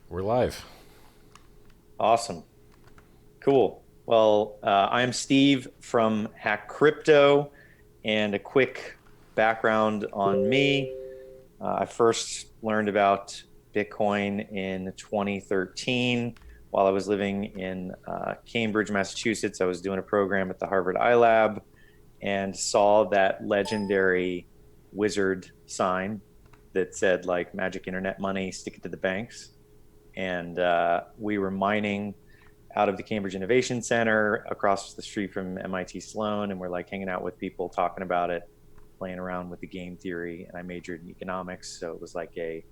We're live. Awesome. Cool. Well, I'm Steve from HackCrypto, and a quick background on me. I first learned about Bitcoin in 2013 while I was living in Cambridge, Massachusetts. I was doing a program at the Harvard iLab and saw that legendary wizard sign that said, like, magic internet money, stick it to the banks. And we were mining out of the Cambridge Innovation Center across the street from MIT Sloan, and we're like hanging out with people talking about it, playing around with the game theory. And I majored in economics, so it was like a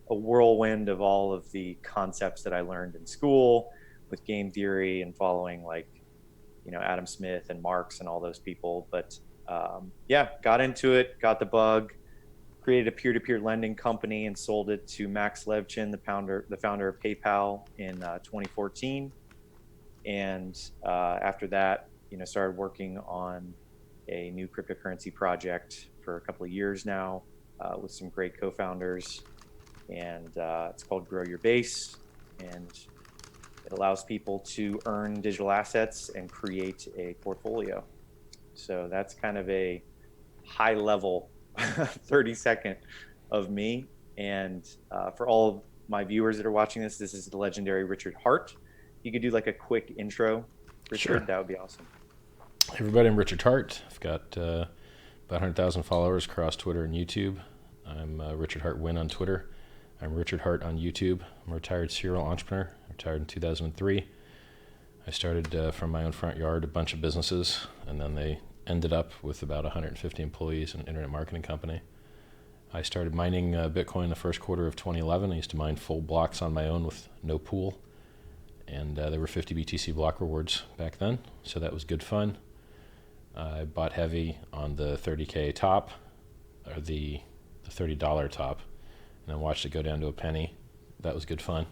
whirlwind of all of the concepts that I learned in school with game theory and following, like, Adam Smith and Marx and all those people. But yeah, got into it, got the bug, created a peer-to-peer lending company and sold it to Max Levchin, the founder of PayPal, in 2014. And after that, started working on a new cryptocurrency project for a couple of years now, with some great co-founders. And it's called Grow Your Base, and it allows people to earn digital assets and create a portfolio. So that's kind of a high level 30-second of me. And for all of my viewers that are watching this is the legendary Richard Hart. You could do like a quick intro, Sure. Richard. That would be awesome. Hey everybody, I'm Richard Hart. I've got about 100,000 followers across Twitter and YouTube. I'm Richard Hart Win on Twitter. I'm Richard Hart on YouTube. I'm a retired serial entrepreneur. I retired in 2003. I started from my own front yard a bunch of businesses, and then they ended up with about 150 employees and an internet marketing company. I started mining Bitcoin the first quarter of 2011. I used to mine full blocks on my own with no pool, and there were 50 BTC block rewards back then, so that was good fun. I bought heavy on the 30K top, or the $30 top, and then watched it go down to a penny. That was good fun.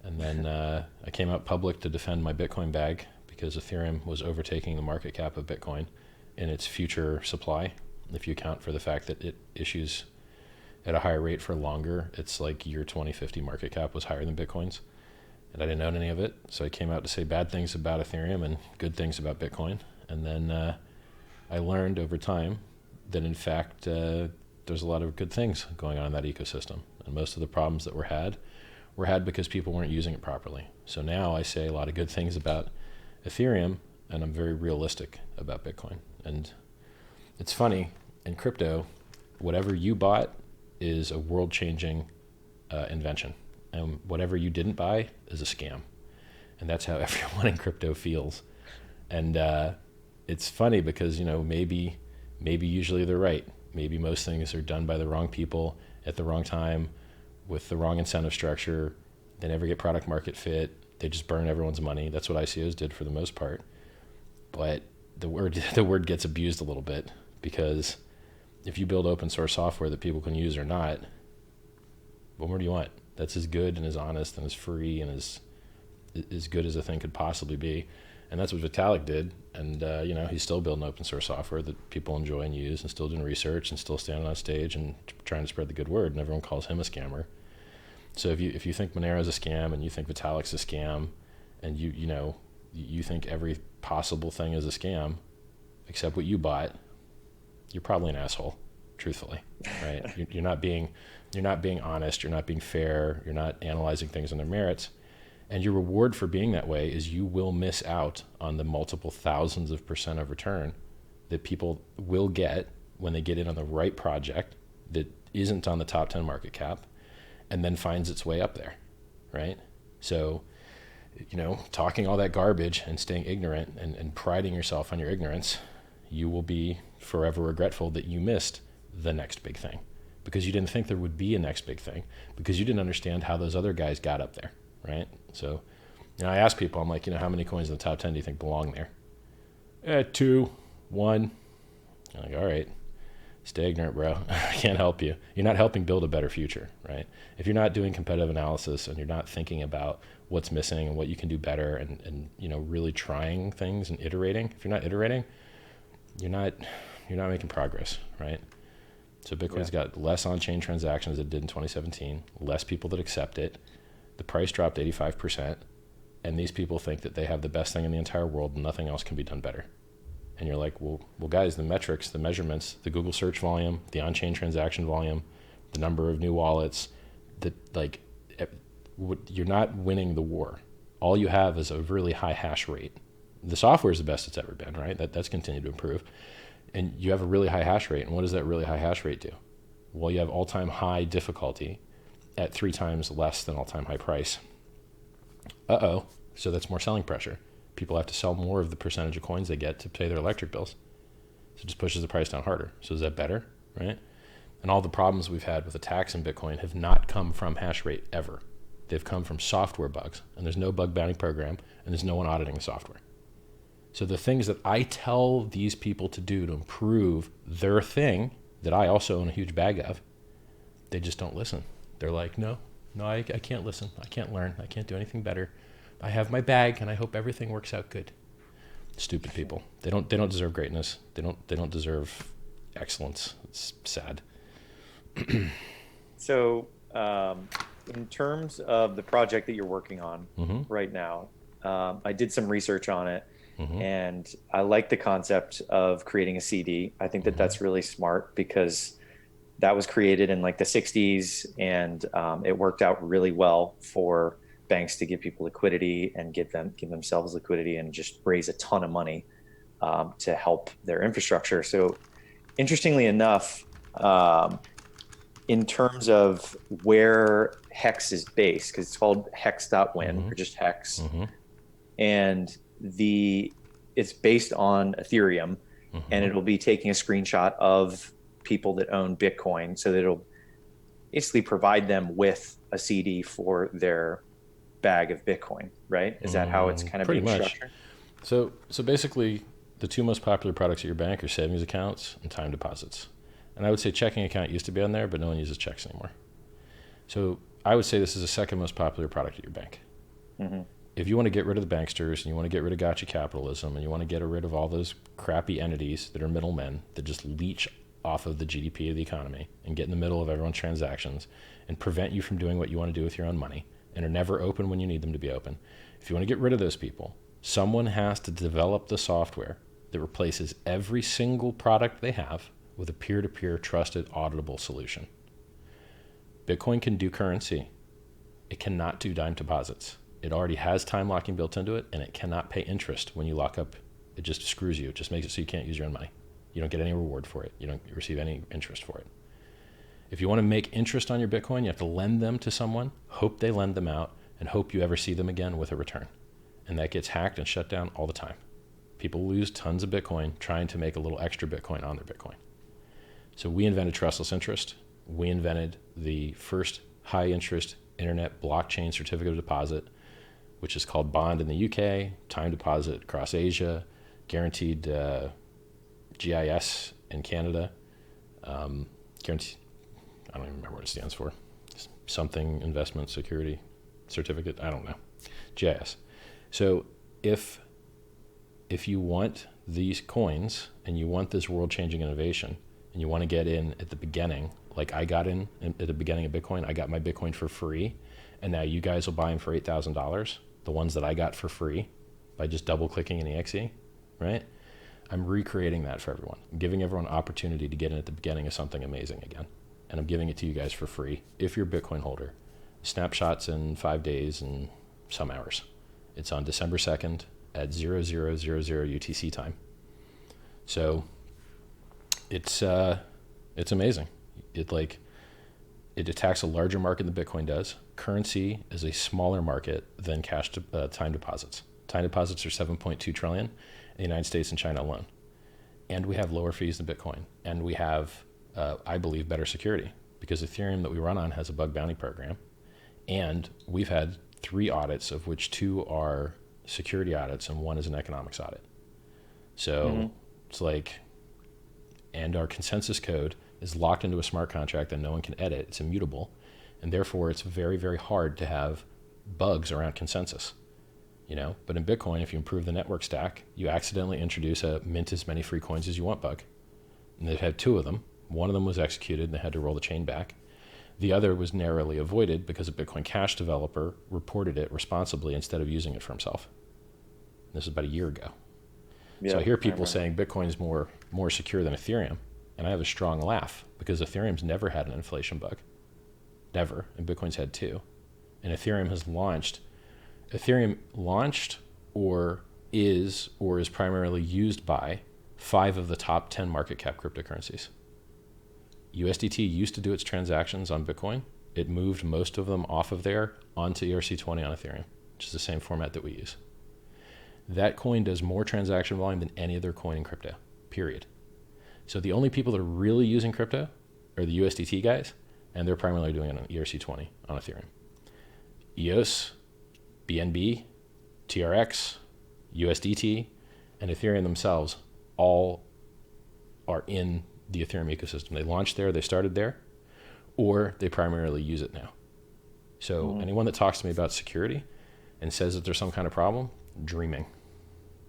And then I came out public to defend my Bitcoin bag because Ethereum was overtaking the market cap of Bitcoin in its future supply. If you account for the fact that it issues at a higher rate for longer, it's like year 2050 market cap was higher than Bitcoin's. And I didn't own any of it, so I came out to say bad things about Ethereum and good things about Bitcoin. And then I learned over time that, in fact, there's a lot of good things going on in that ecosystem. And most of the problems that were had because people weren't using it properly. So now I say a lot of good things about Ethereum, and I'm very realistic about Bitcoin. And it's funny, in crypto, whatever you bought is a world-changing invention. And whatever you didn't buy is a scam. And that's how everyone in crypto feels. And it's funny because, maybe usually they're right. Maybe most things are done by the wrong people at the wrong time with the wrong incentive structure. They never get product market fit. They just burn everyone's money. That's what ICOs did for the most part. But the word gets abused a little bit, because if you build open source software that people can use or not, what more do you want? That's as good and as honest and as free and as good as a thing could possibly be. And that's what Vitalik did. And, he's still building open source software that people enjoy and use, and still doing research and still standing on stage and trying to spread the good word. And everyone calls him a scammer. So if you think Monero's a scam, and you think Vitalik's a scam, and you think every possible thing is a scam except what you bought, you're probably an asshole, truthfully, right? You're not being honest. You're not being fair. You're not analyzing things on their merits. And your reward for being that way is you will miss out on the multiple thousands of % of return that people will get when they get in on the right project that isn't on the top 10 market cap and then finds its way up there, right? So, talking all that garbage and staying ignorant and priding yourself on your ignorance, you will be forever regretful that you missed the next big thing, because you didn't think there would be a next big thing, because you didn't understand how those other guys got up there, right? So, I ask people, I'm like, how many coins in the top 10 do you think belong there? 2, 1. I'm like, all right, stay ignorant, bro. I can't help you. You're not helping build a better future, right? If you're not doing competitive analysis and you're not thinking about what's missing and what you can do better and really trying things and iterating, if you're not iterating, you're not making progress, right? So Bitcoin's got less on-chain transactions than it did in 2017, less people that accept it. The price dropped 85%, and these people think that they have the best thing in the entire world and nothing else can be done better. And you're like, well, guys, the metrics, the measurements, the Google search volume, the on-chain transaction volume, the number of new wallets, you're not winning the war. All you have is a really high hash rate. The software is the best it's ever been, right? That's continued to improve. And you have a really high hash rate. And what does that really high hash rate do? Well, you have all-time high difficulty at 3 times less than all-time high price. So that's more selling pressure. People have to sell more of the percentage of coins they get to pay their electric bills. So it just pushes the price down harder. So is that better, right? And all the problems we've had with attacks in Bitcoin have not come from hash rate ever. They've come from software bugs. And there's no bug bounty program, and there's no one auditing the software. So the things that I tell these people to do to improve their thing, that I also own a huge bag of, they just don't listen. They're like, no, I can't listen. I can't learn. I can't do anything better. I have my bag, and I hope everything works out good. Stupid people. They don't deserve greatness. They don't deserve excellence. It's sad. So, in terms of the project that you're working on right now, I did some research on it, and I like the concept of creating a CD. I think that that's really smart because that was created in like the 60s, and it worked out really well for banks to give people liquidity and give themselves liquidity and just raise a ton of money to help their infrastructure. So interestingly enough, in terms of where HEX is based, because it's called hex.win or just HEX, and it's based on Ethereum, and it'll be taking a screenshot of people that own Bitcoin, so that it'll basically provide them with a CD for their bag of Bitcoin, right? Is that how it's kind of being structured? So basically, the 2 most popular products at your bank are savings accounts and time deposits. And I would say checking account used to be on there, but no one uses checks anymore. So I would say this is the 2nd most popular product at your bank. If you want to get rid of the banksters, and you want to get rid of gotcha capitalism, and you want to get rid of all those crappy entities that are middlemen that just leech off of the GDP of the economy and get in the middle of everyone's transactions and prevent you from doing what you want to do with your own money and are never open when you need them to be open. If you want to get rid of those people, someone has to develop the software that replaces every single product they have with a peer-to-peer trusted auditable solution. Bitcoin can do currency. It cannot do dime deposits. It already has time locking built into it, and it cannot pay interest when you lock up. It just screws you. It just makes it so you can't use your own money. You don't get any reward for it. You don't receive any interest for it. If you want to make interest on your Bitcoin, you have to lend them to someone, hope they lend them out, and hope you ever see them again with a return. And that gets hacked and shut down all the time. People lose tons of Bitcoin trying to make a little extra Bitcoin on their Bitcoin. So we invented trustless interest. We invented the first high interest internet blockchain certificate of deposit, which is called Bond in the UK, time deposit across Asia, guaranteed GIS in Canada, guaranteed, I don't even remember what it stands for, something investment security certificate, I don't know, GIS. So if you want these coins and you want this world-changing innovation and you want to get in at the beginning, like I got in at the beginning of Bitcoin, I got my Bitcoin for free, and now you guys will buy them for $8,000, the ones that I got for free by just double-clicking an EXE, right? I'm recreating that for everyone. I'm giving everyone opportunity to get in at the beginning of something amazing again. And I'm giving it to you guys for free if you're a Bitcoin holder. Snapshots in 5 days and some hours. It's on December 2nd at 0000 UTC time. So it's amazing. It attacks a larger market than Bitcoin does. Currency is a smaller market than time deposits. Time deposits are 7.2 trillion in the United States and China alone. And we have lower fees than Bitcoin. And we have, I believe, better security because Ethereum that we run on has a bug bounty program. And we've had 3 audits, of which 2 are security audits and 1 is an economics audit. So it's like, and our consensus code is locked into a smart contract that no one can edit. It's immutable. And therefore, it's very, very hard to have bugs around consensus. But in Bitcoin, if you improve the network stack, you accidentally introduce a mint as many free coins as you want bug. And they've had 2 of them. One of them was executed and they had to roll the chain back. The other was narrowly avoided because a Bitcoin Cash developer reported it responsibly instead of using it for himself. This was about a year ago. Yeah, so I hear people saying Bitcoin's more secure than Ethereum, and I have a strong laugh because Ethereum's never had an inflation bug. Never. And Bitcoin's had two. And Ethereum launched or is primarily used by 5 of the top 10 market cap cryptocurrencies. USDT used to do its transactions on Bitcoin. It moved most of them off of there onto ERC20 on Ethereum, which is the same format that we use. That coin does more transaction volume than any other coin in crypto, period. So the only people that are really using crypto are the USDT guys, and they're primarily doing it on ERC20 on Ethereum. EOS, BNB, TRX, USDT, and Ethereum themselves all are in the Ethereum ecosystem. They launched there, they started there, or they primarily use it now. So anyone that talks to me about security and says that there's some kind of problem, dreaming.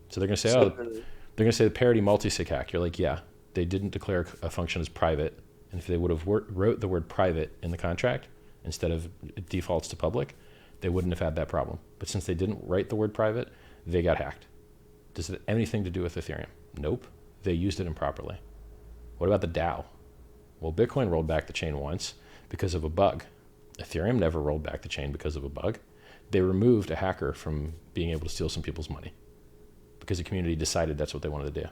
So they're going to say, they're going to say the parity multi-sig hack. You're like, yeah, they didn't declare a function as private. And if they would have wrote the word private in the contract instead of it defaults to public, they wouldn't have had that problem. But since they didn't write the word private, they got hacked. Does it have anything to do with Ethereum? Nope. They used it improperly. What about the DAO? Well, Bitcoin rolled back the chain once because of a bug. Ethereum never rolled back the chain because of a bug. They removed a hacker from being able to steal some people's money because the community decided that's what they wanted to do.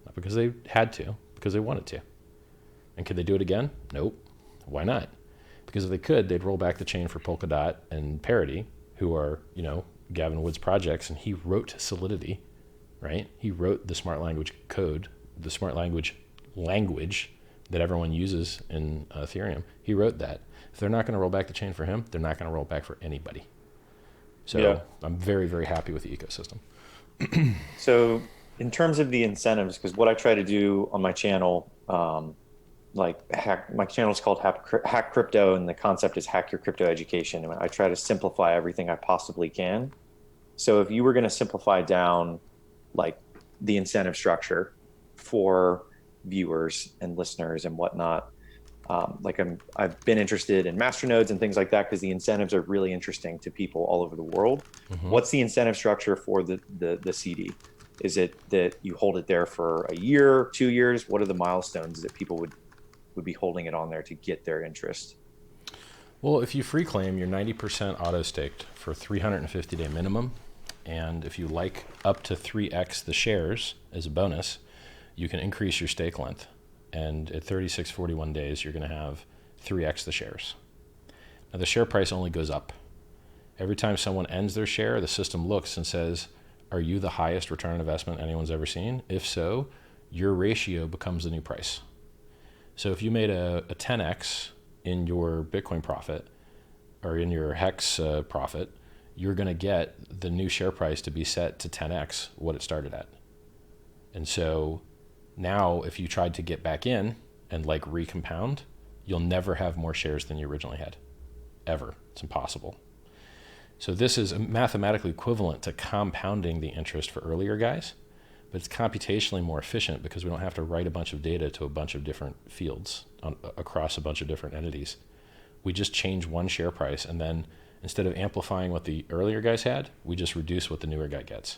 Not because they had to, because they wanted to. And could they do it again? Nope. Why not? Because if they could, they'd roll back the chain for Polkadot and Parity, who are, Gavin Wood's projects, and he wrote Solidity, right? He wrote the smart language code, the smart language that everyone uses in Ethereum. He wrote that. If they're not going to roll back the chain for him, they're not going to roll back for anybody. So I'm very, very happy with the ecosystem. So in terms of the incentives, because what I try to do on my channel, my channel is called Hack Crypto, and the concept is hack your crypto education. And I try to simplify everything I possibly can. So if you were going to simplify down like the incentive structure for viewers and listeners and whatnot, I've been interested in masternodes and things like that because the incentives are really interesting to people all over the world. What's the incentive structure for the CD? Is it that you hold it there for a year, 2 years? What are the milestones that people would be holding it on there to get their interest? Well, if you free claim, you're 90% auto staked for 350-day minimum. And if you like up to 3x the shares as a bonus, you can increase your stake length. And at 36-41 days, you're going to have 3x the shares. Now, the share price only goes up. Every time someone ends their share, the system looks and says, are you the highest return on investment anyone's ever seen? If so, your ratio becomes the new price. So if you made a 10x in your Bitcoin profit or in your HEX profit, you're going to get the new share price to be set to 10x what it started at. And so now if you tried to get back in and like recompound, you'll never have more shares than you originally had, ever. It's impossible. So this is mathematically equivalent to compounding the interest for earlier guys, but it's computationally more efficient because we don't have to write a bunch of data to a bunch of different fields across a bunch of different entities. We just change one share price, and then instead of amplifying what the earlier guys had, we just reduce what the newer guy gets.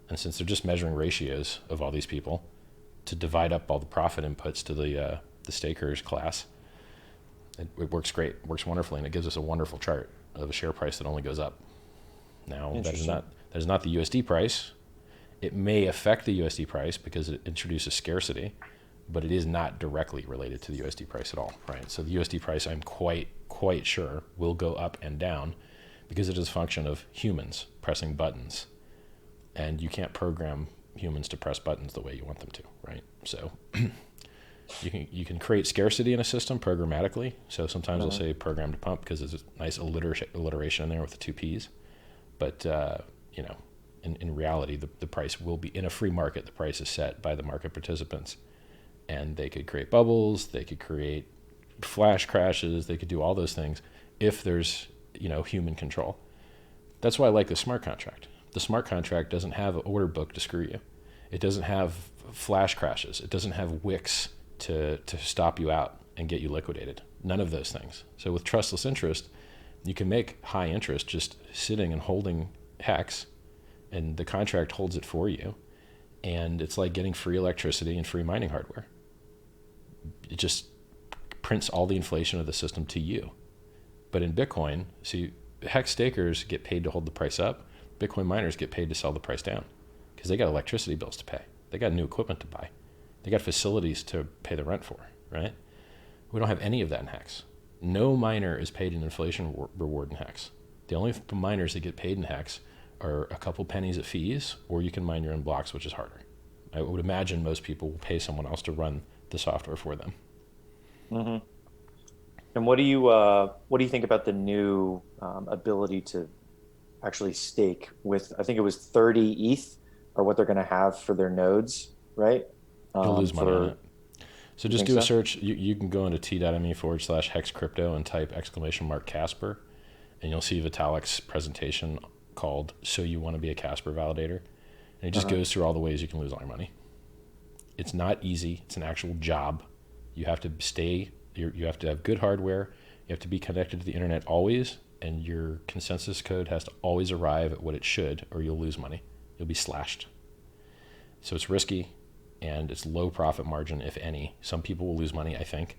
And since they're just measuring ratios of all these people to divide up all the profit inputs to the stakers class, it works great. It works wonderfully, and it gives us a wonderful chart of a share price that only goes up. Now, that is not the USD price. It may affect the USD price because it introduces scarcity, but it is not directly related to the USD price at all, right? So the USD price, I'm quite sure, will go up and down because it is a function of humans pressing buttons, and you can't program humans to press buttons the way you want them to, right? So you can create scarcity in a system programmatically. So sometimes I'll say program to pump because there's a nice alliteration in there with the two P's. But in reality, the price will be in a free market. The price is set by the market participants, and they could create bubbles. They could create flash crashes. They could do all those things if there's human control. That's why I like the smart contract. The smart contract doesn't have an order book to screw you. It doesn't have flash crashes. It doesn't have wicks to stop you out and get you liquidated, None of those things. So with trustless interest, you can make high interest just sitting and holding HEX, and the contract holds it for you. And it's like getting free electricity and free mining hardware. It just prints all the inflation of the system to you. But in Bitcoin, see, HEX stakers get paid to hold the price up. Bitcoin miners get paid to sell the price down because they got electricity bills to pay. They got new equipment to buy. They got facilities to pay the rent for, right? We don't have any of that in HEX. No miner is paid an inflation reward in HEX. The only miners that get paid in HEX are a couple pennies of fees, or you can mine your own blocks, which is harder. I would imagine most people will pay someone else to run the software for them. Mm-hmm. And what do you think about the new ability to actually stake with, I think it was 30 ETH, or what they're going to have for their nodes, right? You'll lose money on it. So just do a search. You can go into t.me/HexCrypto and type !Casper, and you'll see Vitalik's presentation called "So You Want to Be a Casper Validator," and it just goes through all the ways you can lose all your money. It's not easy. It's an actual job. You have to stay. You have to have good hardware. You have to be connected to the internet always, and your consensus code has to always arrive at what it should, or you'll lose money. You'll be slashed. So it's risky, and it's low profit margin, if any. Some people will lose money, I think,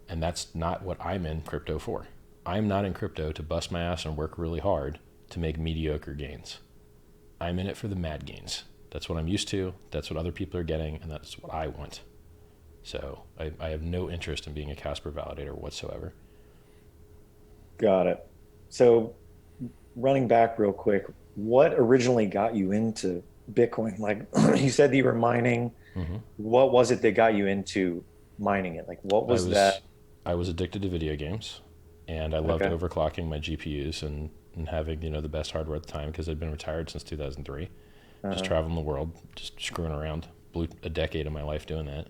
and that's not what I'm in crypto for. I'm not in crypto to bust my ass and work really hard to make mediocre gains. I'm in it for the mad gains. That's what I'm used to. That's what other people are getting, and that's what I want. So I have no interest in being a Casper validator whatsoever. Got it. So running back real quick, what originally got you into Bitcoin? Like you said that you were mining. Mm-hmm. What was it that got you into mining it? Like what was that? I was addicted to video games, and I loved overclocking my GPUs and having, the best hardware at the time, because I'd been retired since 2003. Just traveling the world, just screwing around. Blew a decade of my life doing that.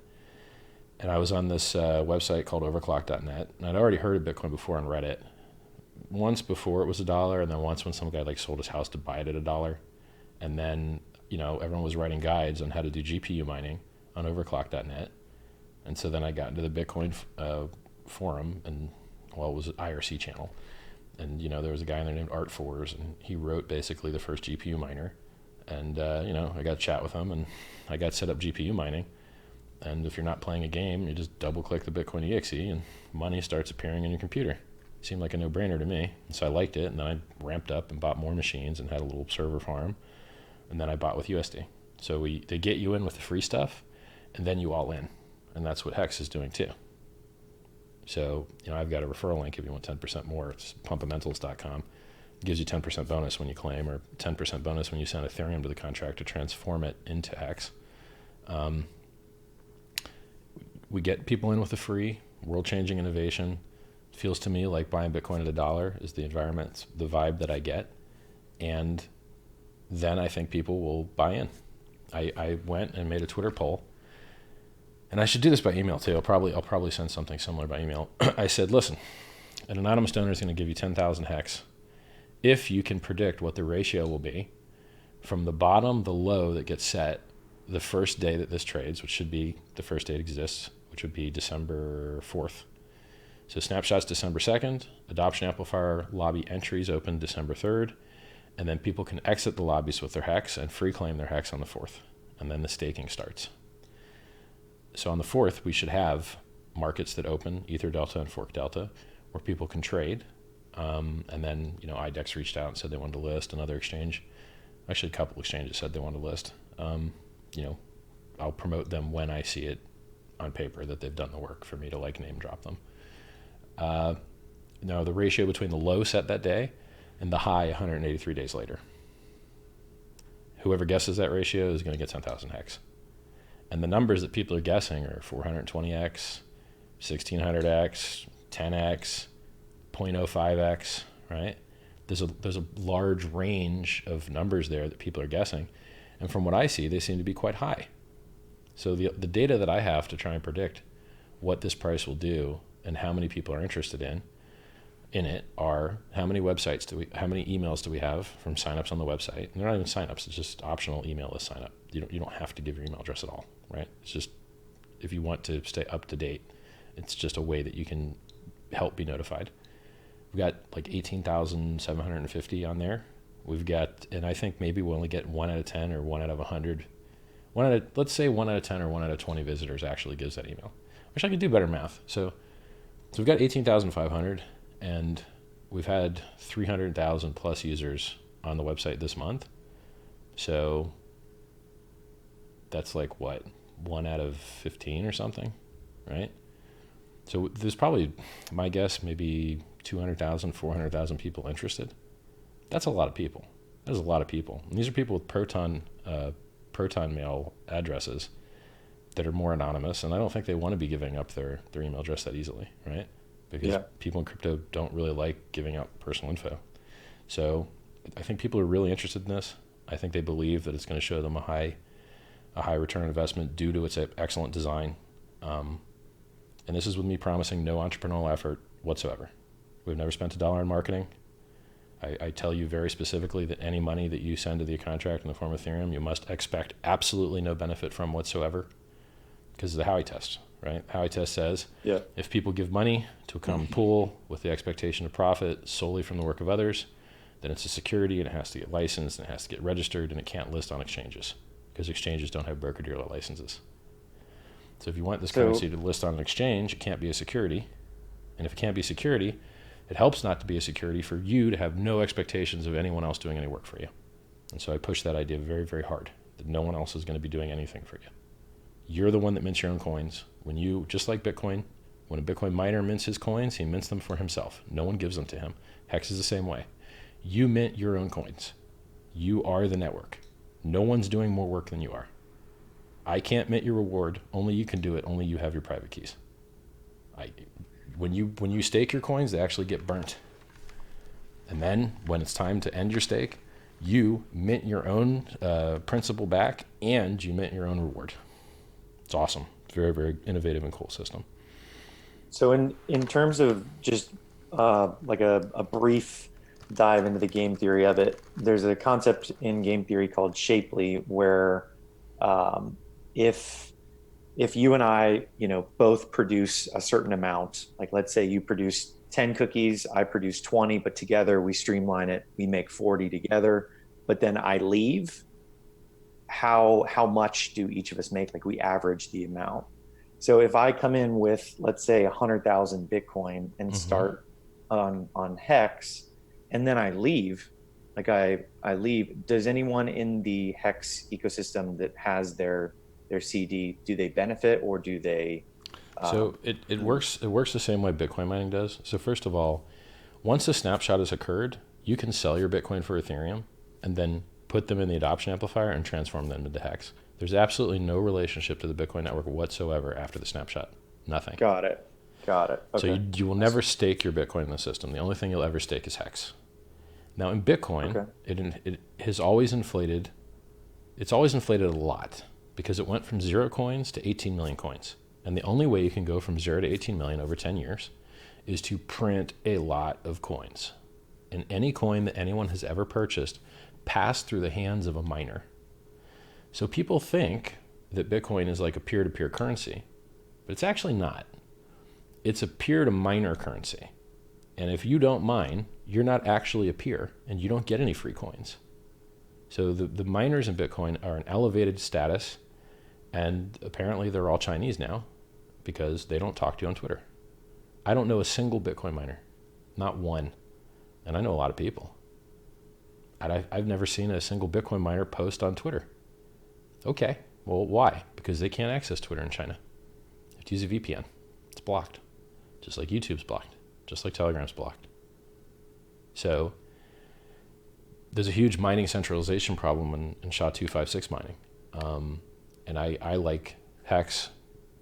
And I was on this website called overclock.net, and I'd already heard of Bitcoin before on Reddit. Once before it was $1, and then once when some guy sold his house to buy it at $1. And then, everyone was writing guides on how to do GPU mining on overclock.net. And so then I got into the Bitcoin forum, and it was an IRC channel. And, there was a guy in there named Art4s, and he wrote basically the first GPU miner. And, I got to chat with him, and I got set up GPU mining. And if you're not playing a game, you just double click the Bitcoin exe and money starts appearing in your computer. It seemed like a no-brainer to me. And so I liked it, and then I ramped up and bought more machines and had a little server farm. And then I bought with USD. So they get you in with the free stuff, and then you all in. And that's what HEX is doing too. So, I've got a referral link if you want 10% more. It's pumpamentals.com. It gives you 10% bonus when you claim, or 10% bonus when you send Ethereum to the contract to transform it into HEX. We get people in with a free, world-changing innovation. It feels to me like buying Bitcoin at $1 is the environment, the vibe that I get. And then I think people will buy in. I went and made a Twitter poll, and I should do this by email too. I'll probably send something similar by email. I said, listen, an anonymous donor is going to give you 10,000 HEX if you can predict what the ratio will be from the bottom, the low that gets set the first day that this trades, which should be the first day it exists, which would be December 4th. So snapshots December 2nd, adoption amplifier lobby entries open December 3rd, and then people can exit the lobbies with their HEX and free claim their HEX on the 4th, and then the staking starts. So on the 4th, we should have markets that open, Ether Delta and Fork Delta, where people can trade. And then, IDEX reached out and said they wanted to list. Another exchange, actually a couple exchanges said they wanted to list. I'll promote them when I see it on paper that they've done the work for me to name drop them. Now the ratio between the low set that day and the high 183 days later. Whoever guesses that ratio is going to get 10,000 HEX. And the numbers that people are guessing are 420x, 1600x, 10x, 0.05x, right? There's a large range of numbers there that people are guessing. And from what I see, they seem to be quite high. So the data that I have to try and predict what this price will do and how many people are interested in it are how many emails do we have from signups on the website? And they're not even signups, it's just optional email list signup. You don't have to give your email address at all, right? It's just if you want to stay up to date, it's just a way that you can help be notified. We've got like 18,750 on there. We've got, and I think maybe we'll only get 1 out of 10 or 1 out of 100. Let's say 1 out of 10 or 1 out of 20 visitors actually gives that email. Wish I could do better math. So we've got 18,500, and we've had 300,000 plus users on the website this month. So that's like what, 1 out of 15 or something, right? So there's probably, my guess, maybe 200,000, 400,000 people interested. That's a lot of people. That is a lot of people. And these are people with Proton mail addresses that are more anonymous, and I don't think they want to be giving up their email address that easily, right? Because people in crypto don't really like giving out personal info. So I think people are really interested in this. I think they believe that it's going to show them a high return on investment due to its excellent design. And this is with me promising no entrepreneurial effort whatsoever. We've never spent $1 on marketing. I tell you very specifically that any money that you send to the contract in the form of Ethereum, you must expect absolutely no benefit from whatsoever, because of the Howey Test, right? Howey Test says if people give money to a common pool with the expectation of profit solely from the work of others, then it's a security, and it has to get licensed, and it has to get registered, and it can't list on exchanges because exchanges don't have broker-dealer licenses. So if you want this currency to list on an exchange, it can't be a security. And if it can't be a security, it helps not to be a security for you to have no expectations of anyone else doing any work for you. And so I push that idea very, very hard, that no one else is going to be doing anything for you. You're the one that mints your own coins. When you, just like Bitcoin, when a Bitcoin miner mints his coins, he mints them for himself. No one gives them to him. Hex is the same way. You mint your own coins. You are the network. No one's doing more work than you are. I can't mint your reward. Only you can do it. Only you have your private keys. When you stake your coins, they actually get burnt. And then when it's time to end your stake, you mint your own principal back, and you mint your own reward. It's awesome. It's very, very innovative and cool system. So in terms of just like a brief dive into the game theory of it, there's a concept in game theory called Shapely, where if you and I, both produce a certain amount, like let's say you produce 10 cookies, I produce 20, but together we streamline it, we make 40 together, but then I leave, how much do each of us make? Like we average the amount. So if I come in with, let's say 100,000 Bitcoin and start on Hex, and then I leave, like I leave, does anyone in the Hex ecosystem that has their CD, do they benefit, or do they? So it works the same way Bitcoin mining does. So first of all, once a snapshot has occurred, you can sell your Bitcoin for Ethereum and then put them in the adoption amplifier and transform them into Hex. There's absolutely no relationship to the Bitcoin network whatsoever after the snapshot. Nothing. Got it. Okay. So you will never stake your Bitcoin in the system. The only thing you'll ever stake is Hex. Now in Bitcoin, it has always inflated. It's always inflated a lot because it went from 0 coins to 18 million coins. And the only way you can go from 0 to 18 million over 10 years is to print a lot of coins. And any coin that anyone has ever purchased passed through the hands of a miner. So people think that Bitcoin is like a peer-to-peer currency, but it's actually not. It's a peer-to-miner currency. And if you don't mine, you're not actually a peer, and you don't get any free coins. So the miners in Bitcoin are an elevated status, and apparently they're all Chinese now because they don't talk to you on Twitter. I don't know a single Bitcoin miner, not one. And I know a lot of people. And I've never seen a single Bitcoin miner post on Twitter. Okay, well, why? Because they can't access Twitter in China. You have to use a VPN. It's blocked, just like YouTube's blocked, just like Telegram's blocked. So there's a huge mining centralization problem in SHA-256 mining. And I like Hex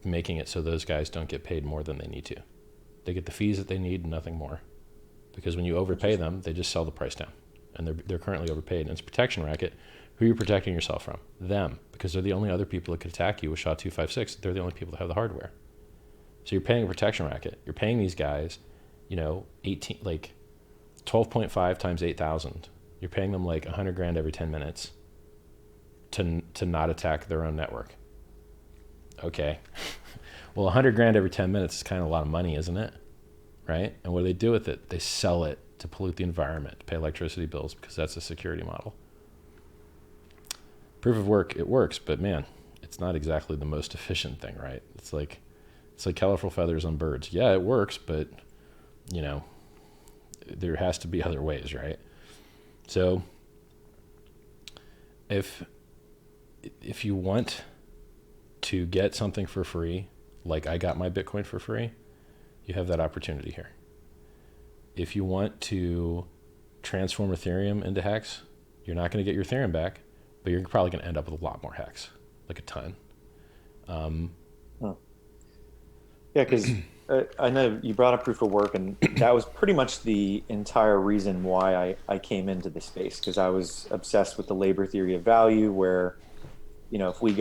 making it so those guys don't get paid more than they need to. They get the fees that they need and nothing more. Because when you overpay them, they just sell the price down. And they're currently overpaid. And it's a protection racket. Who are you protecting yourself from? Them. Because they're the only other people that could attack you with SHA-256. They're the only people that have the hardware. So you're paying a protection racket. You're paying these guys, 12.5 times 8,000. You're paying them like $100,000 every 10 minutes to not attack their own network. Okay. Well, $100,000 every 10 minutes is kind of a lot of money, isn't it? right? And what do they do with it? They sell it to pollute the environment, to pay electricity bills, because that's a security model. Proof of work, it works, but man, it's not exactly the most efficient thing, right? It's like colorful feathers on birds. Yeah, it works, but you know, there has to be other ways, right? So if you want to get something for free, like I got my Bitcoin for free, you have that opportunity here. If you want to transform Ethereum into HEX, you're not going to get your Ethereum back, but you're probably going to end up with a lot more HEX, like a ton. Yeah, because I know you brought up proof of work, and that was pretty much the entire reason why I came into the space, because I was obsessed with the labor theory of value, where, you know, if we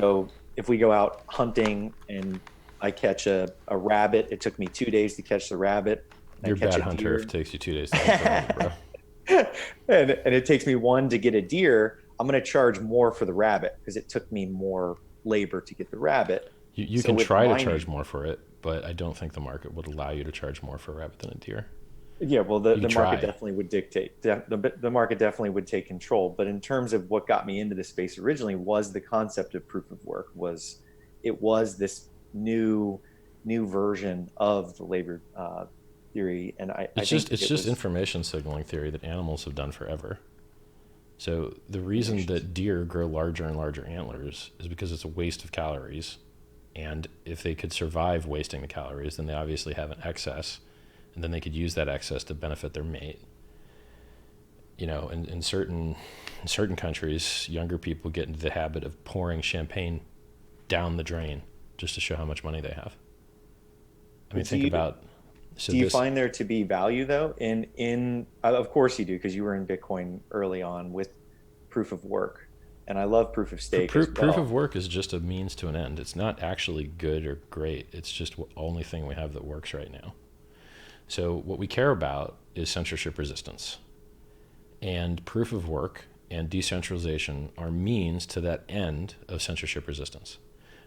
go out hunting and I catch a rabbit, it took me 2 days to catch the rabbit. You're a bad hunter if it takes you 2 days to catch the rabbit, bro. and it takes me 1 to get a deer. I'm going to charge more for the rabbit because it took me more labor to get the rabbit. You can try to charge more for it, but I don't think the market would allow you to charge more for a rabbit than a deer. Yeah, well, the market definitely would dictate. The market definitely would take control. But in terms of what got me into the space originally was the concept of proof of work. It was this new version of the labor theory, and it's just information signaling theory that animals have done forever. So the reason that deer grow larger and larger antlers is because it's a waste of calories. And if they could survive wasting the calories, then they obviously have an excess, and then they could use that excess to benefit their mate. You know, in certain countries, younger people get into the habit of pouring champagne down the drain just to show how much money they have. I mean, think about... Do you find there to be value, though? In of course you do, because you were in Bitcoin early on with proof of work. And I love proof of stake as well. Proof of work is just a means to an end. It's not actually good or great. It's just the only thing we have that works right now. So what we care about is censorship resistance. And proof of work and decentralization are means to that end of censorship resistance.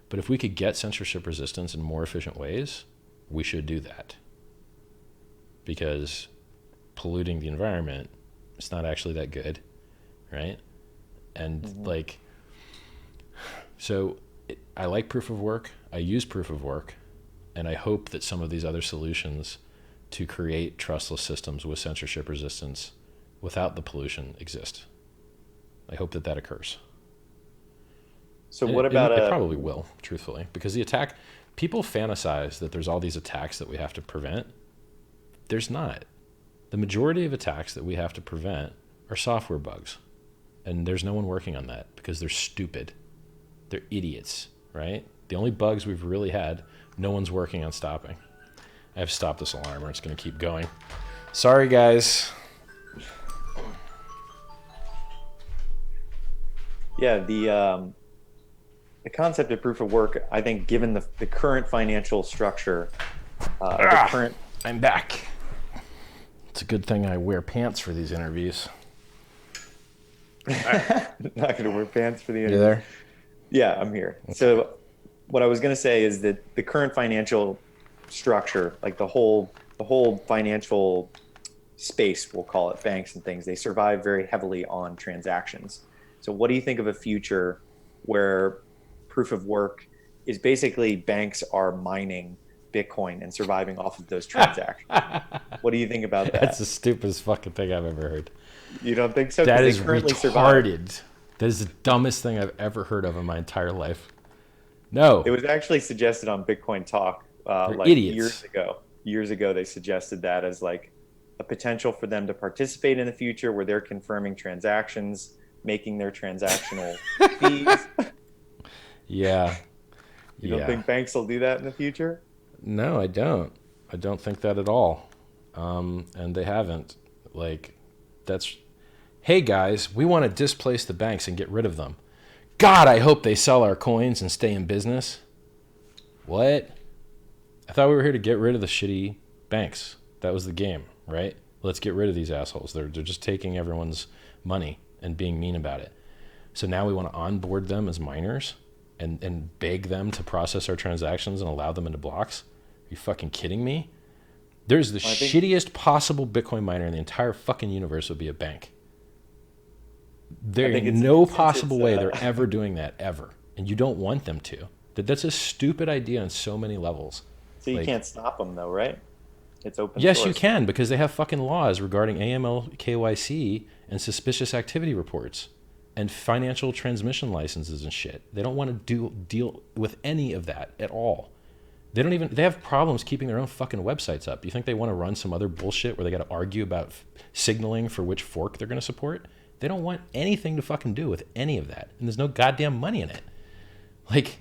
But if we could get censorship resistance in more efficient ways, we should do that. Because polluting the environment, it's not actually that good, right? And I like proof of work. I use proof of work, and I hope that some of these other solutions to create trustless systems with censorship resistance without the pollution exist. I hope that occurs. So what about it probably will, truthfully, because people fantasize that there's all these attacks that we have to prevent. There's not. The majority of attacks that we have to prevent are software bugs. And there's no one working on that because they're stupid. They're idiots, right? The only bugs we've really had, no one's working on stopping. I have stopped this alarm or it's going to keep going. Sorry, guys. Yeah, the concept of proof of work, I think, given the current financial structure, I'm back. It's a good thing I wear pants for these interviews. Not going to wear pants for the interview. You there? Yeah, I'm here. Okay. So what I was going to say is that the current financial structure, like the whole financial space, we'll call it, banks and things, they survive very heavily on transactions. So what do you think of a future where proof of work is basically banks are mining Bitcoin and surviving off of those transactions? What do you think about that? That's the stupidest fucking thing I've ever heard. You don't think so? That is retarded. That is the dumbest thing I've ever heard of in my entire life. No. It was actually suggested on Bitcoin Talk idiots. Years ago, they suggested that as like a potential for them to participate in the future where they're confirming transactions, making their transactional fees. Yeah. You don't think banks will do that in the future? No, I don't. I don't think that at all. And they haven't. Hey guys, we want to displace the banks and get rid of them. God, I hope they sell our coins and stay in business. What? I thought we were here to get rid of the shitty banks. That was the game, right? Let's get rid of these assholes. They're just taking everyone's money and being mean about it. So now we want to onboard them as miners and beg them to process our transactions and allow them into blocks? Are you fucking kidding me? There's the shittiest possible Bitcoin miner in the entire fucking universe would be a bank. There ain't no possible way they're ever doing that, ever. And you don't want them to. That's a stupid idea on so many levels. So you can't stop them though, right? It's open Yes, source. you can, because they have fucking laws regarding AML, KYC, and suspicious activity reports, and financial transmission licenses and shit. They don't want to deal with any of that at all. They have problems keeping their own fucking websites up. Do you think they want to run some other bullshit where they got to argue about signaling for which fork they're going to support? They don't want anything to fucking do with any of that. And there's no goddamn money in it. Like,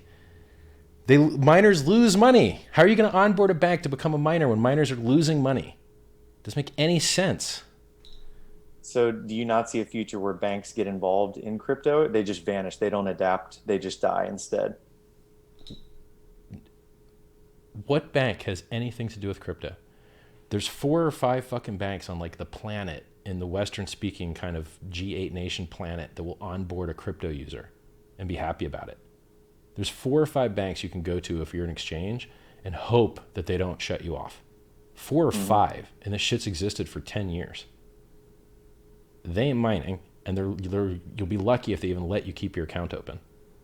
miners lose money. How are you going to onboard a bank to become a miner when miners are losing money? Doesn't make any sense. So do you not see a future where banks get involved in crypto? They just vanish. They don't adapt. They just die instead. What bank has anything to do with crypto? There's 4 or 5 fucking banks on like the planet, in the Western speaking kind of G8 nation planet, that will onboard a crypto user and be happy about it. There's 4 or 5 banks you can go to if you're an exchange and hope that they don't shut you off. 4 or 5, and this shit's existed for 10 years. They ain't mining, and you'll be lucky if they even let you keep your account open,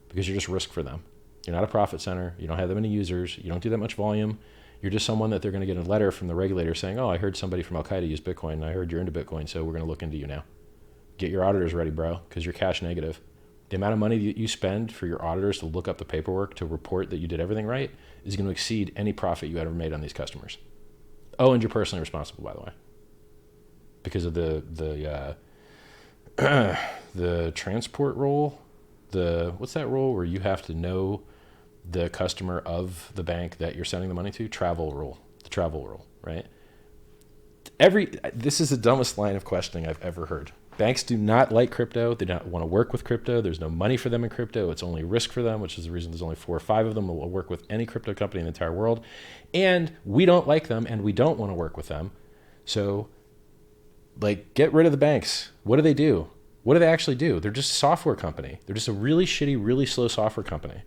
because you're just risk for them. You're not a profit center. You don't have that many users. You don't do that much volume. You're just someone that they're going to get a letter from the regulator saying, oh, I heard somebody from Al-Qaeda use Bitcoin, and I heard you're into Bitcoin, so we're going to look into you now. Get your auditors ready, bro, because you're cash negative. The amount of money that you spend for your auditors to look up the paperwork to report that you did everything right is going to exceed any profit you ever made on these customers. Oh, and you're personally responsible, by the way, because of the transport rule. What's that rule where you have to know the customer of the bank that you're sending the money to? The travel rule, right? This is the dumbest line of questioning I've ever heard. Banks do not like crypto. They don't want to work with crypto. There's no money for them in crypto. It's only risk for them, which is the reason there's only 4 or 5 of them that will work with any crypto company in the entire world. And we don't like them, and we don't want to work with them. So, like, get rid of the banks. What do they do? What do they actually do? They're just a software company. They're just a really shitty, really slow software company,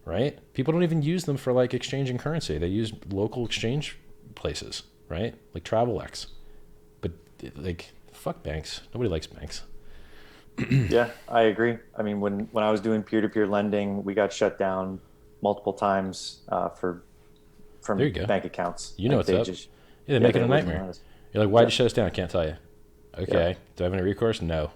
right? People don't even use them for, like, exchanging currency. They use local exchange places, right? Like TravelX. But, like, fuck banks. Nobody likes banks. Yeah, I agree. I mean, when I was doing peer-to-peer lending, we got shut down multiple times from bank accounts. You know what's up. They make it a nightmare. You're like, why'd you shut us down? I can't tell you. Okay. Do I have any recourse? No.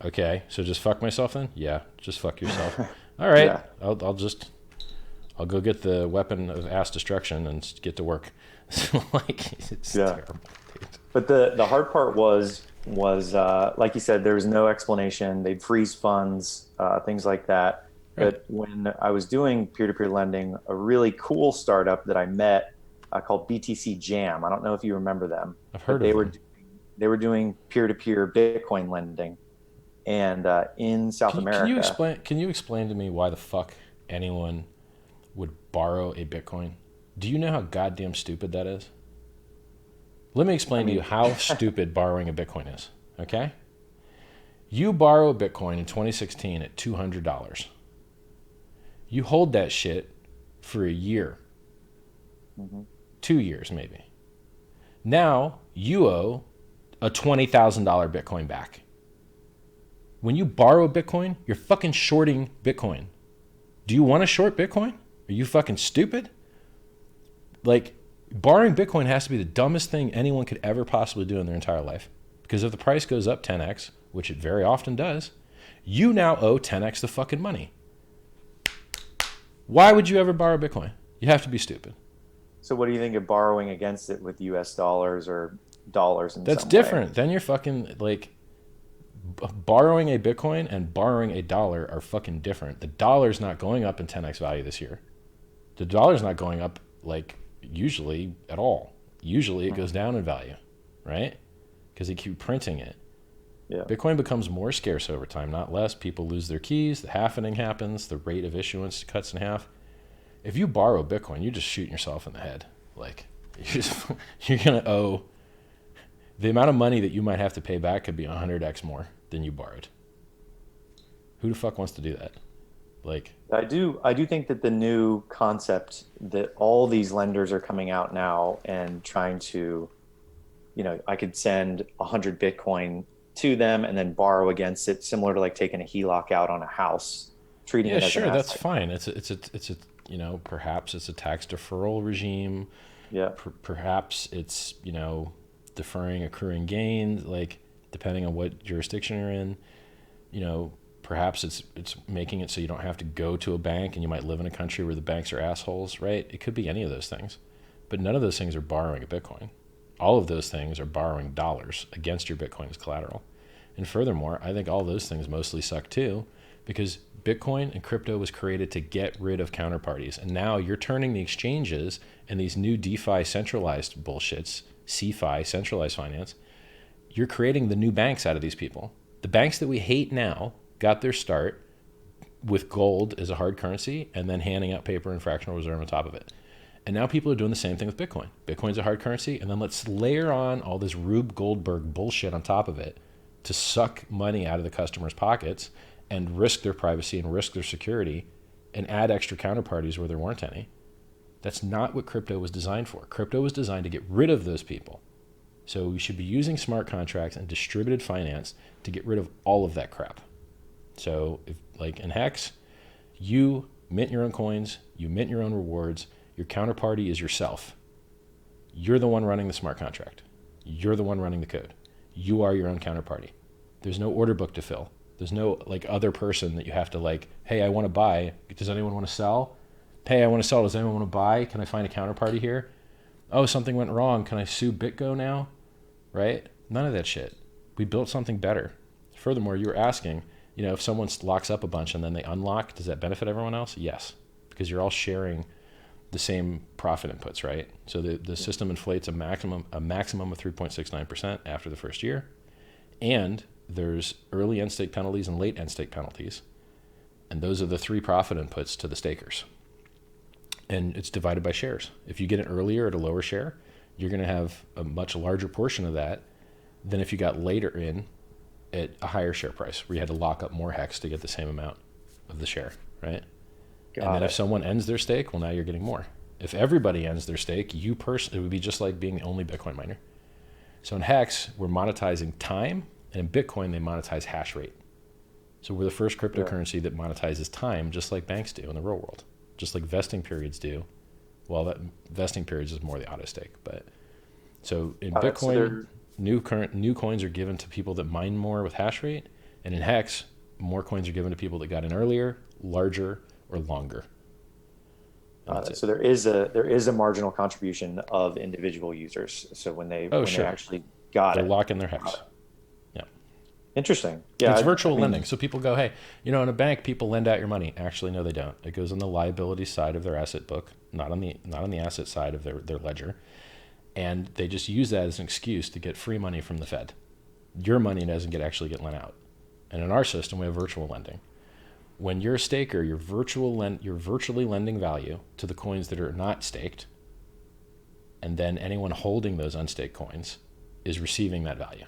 Okay. So just fuck myself then? Yeah. Just fuck yourself. All right. Yeah. I'll go get the weapon of ass destruction and get to work. Like, it's terrible. But the hard part was like you said, there was no explanation. They'd freeze funds, things like that. Right. But when I was doing peer-to-peer lending, a really cool startup that I met called BTC Jam. I don't know if you remember them. I've heard of them. They were doing peer-to-peer Bitcoin lending, and in South America. Can you explain to me why the fuck anyone would borrow a Bitcoin? Do you know how goddamn stupid that is? Let me explain to you how stupid borrowing a Bitcoin is, okay? You borrow a Bitcoin in 2016 at $200. You hold that shit for a year. 2 years, maybe. Now, you owe a $20,000 Bitcoin back. When you borrow a Bitcoin, you're fucking shorting Bitcoin. Do you want to short Bitcoin? Are you fucking stupid? Like, borrowing Bitcoin has to be the dumbest thing anyone could ever possibly do in their entire life. Because if the price goes up 10x, which it very often does, you now owe 10x the fucking money. Why would you ever borrow Bitcoin? You have to be stupid. So what do you think of borrowing against it with US dollars or dollars in That's some different. way? Then you're fucking, like, borrowing a Bitcoin and borrowing a dollar are fucking different. The dollar's not going up in 10x value this year. The dollar's not going up, like, usually at all. Usually it goes down in value, right? Because they keep printing it. Yeah. Bitcoin becomes more scarce over time, not less. People lose their keys, the halvening happens, the rate of issuance cuts in half. If you borrow Bitcoin, you're just shooting yourself in the head. Like, you're going to owe, the amount of money that you might have to pay back could be 100x more than you borrowed. Who the fuck wants to do that? Like, I do think that the new concept that all these lenders are coming out now and trying to, I could send 100 Bitcoin to them and then borrow against it, similar to like taking a HELOC out on a house, treating yeah, it as an sure, that's asset. fine. Perhaps it's a tax deferral regime. Yeah. Perhaps it's, deferring accruing gains, like depending on what jurisdiction you're in. You know, perhaps it's making it so you don't have to go to a bank, and you might live in a country where the banks are assholes, right? It could be any of those things. But none of those things are borrowing a Bitcoin. All of those things are borrowing dollars against your Bitcoin as collateral. And furthermore, I think all those things mostly suck too, because Bitcoin and crypto was created to get rid of counterparties. And now you're turning the exchanges and these new DeFi centralized bullshits, CeFi, centralized finance, you're creating the new banks out of these people. The banks that we hate now got their start with gold as a hard currency and then handing out paper and fractional reserve on top of it. And now people are doing the same thing with Bitcoin. Bitcoin's a hard currency, and then let's layer on all this Rube Goldberg bullshit on top of it to suck money out of the customers' pockets and risk their privacy and risk their security and add extra counterparties where there weren't any. That's not what crypto was designed for. Crypto was designed to get rid of those people. So we should be using smart contracts and distributed finance to get rid of all of that crap. So if, like in HEX, you mint your own coins, you mint your own rewards, your counterparty is yourself. You're the one running the smart contract. You're the one running the code. You are your own counterparty. There's no order book to fill. There's no like other person that you have to like, hey, I want to buy. Does anyone want to sell? Hey, I want to sell. Does anyone want to buy? Can I find a counterparty here? Oh, something went wrong. Can I sue BitGo now? Right? None of that shit. We built something better. Furthermore, you were asking, if someone locks up a bunch and then they unlock, does that benefit everyone else? Yes, because you're all sharing the same profit inputs, right? So the system inflates a maximum of 3.69% after the first year, and there's early end stake penalties and late end stake penalties, and those are the three profit inputs to the stakers. And it's divided by shares. If you get it earlier at a lower share, you're going to have a much larger portion of that than if you got later in at a higher share price, where you had to lock up more HEX to get the same amount of the share, right? And then if someone ends their stake, well, now you're getting more. If everybody ends their stake, it would be just like being the only Bitcoin miner. So in HEX, we're monetizing time, and in Bitcoin, they monetize hash rate. So we're the first cryptocurrency that monetizes time, just like banks do in the real world, just like vesting periods do. Well, that vesting periods is more the auto stake, but so in Bitcoin, new coins are given to people that mine more with hash rate, and in HEX, more coins are given to people that got in earlier, larger, or longer. So there is a marginal contribution of individual users. So when they actually they're locking their HEX. Yeah. Interesting. Yeah. It's virtual lending. So people go, hey, in a bank, people lend out your money. Actually, no, they don't. It goes on the liability side of their asset book, not on the asset side of their ledger. And they just use that as an excuse to get free money from the Fed. Your money doesn't actually get lent out. And in our system, we have virtual lending. When you're a staker, you're virtually lending value to the coins that are not staked, and then anyone holding those unstaked coins is receiving that value.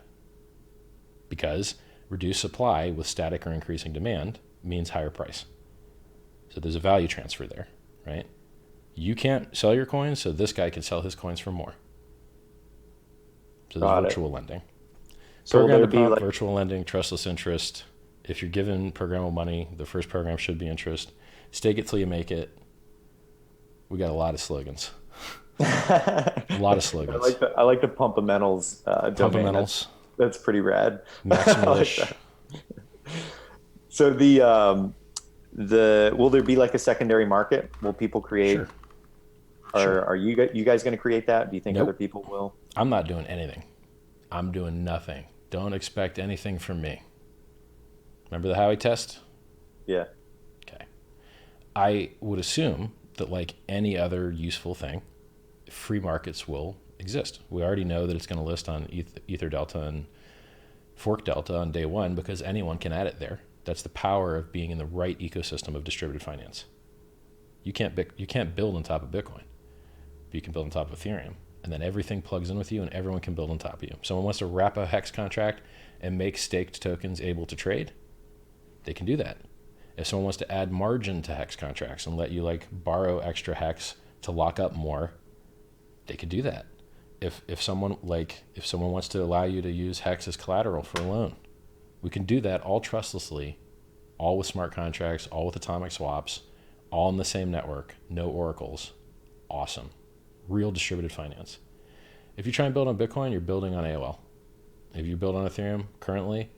Because reduced supply with static or increasing demand means higher price. So there's a value transfer there, right? You can't sell your coins, so this guy can sell his coins for more. So there's virtual lending. So program to prompt, virtual lending, trustless interest. If you're given programmable money, the first program should be interest. Stake it till you make it. We got a lot of slogans. A lot of slogans. I like the Pumpamentals domain. Pumpamentals. That's pretty rad. Maximalish. So will there be like a secondary market? Will people create? Sure. Are you guys going to create that? Do you think other people will? I'm not doing anything. I'm doing nothing. Don't expect anything from me. Remember the Howey Test? Yeah. Okay. I would assume that like any other useful thing, free markets will exist. We already know that it's going to list on Ether Delta and Fork Delta on day one because anyone can add it there. That's the power of being in the right ecosystem of distributed finance. You can't build on top of Bitcoin, but you can build on top of Ethereum. And then everything plugs in with you and everyone can build on top of you. Someone wants to wrap a HEX contract and make staked tokens able to trade, they can do that. If someone wants to add margin to HEX contracts and let you like borrow extra HEX to lock up more, they could do that. If someone wants to allow you to use HEX as collateral for a loan, we can do that all trustlessly, all with smart contracts, all with atomic swaps, all in the same network, no oracles. Awesome. Real distributed finance. If you try and build on Bitcoin, you're building on AOL. If you build on Ethereum currently,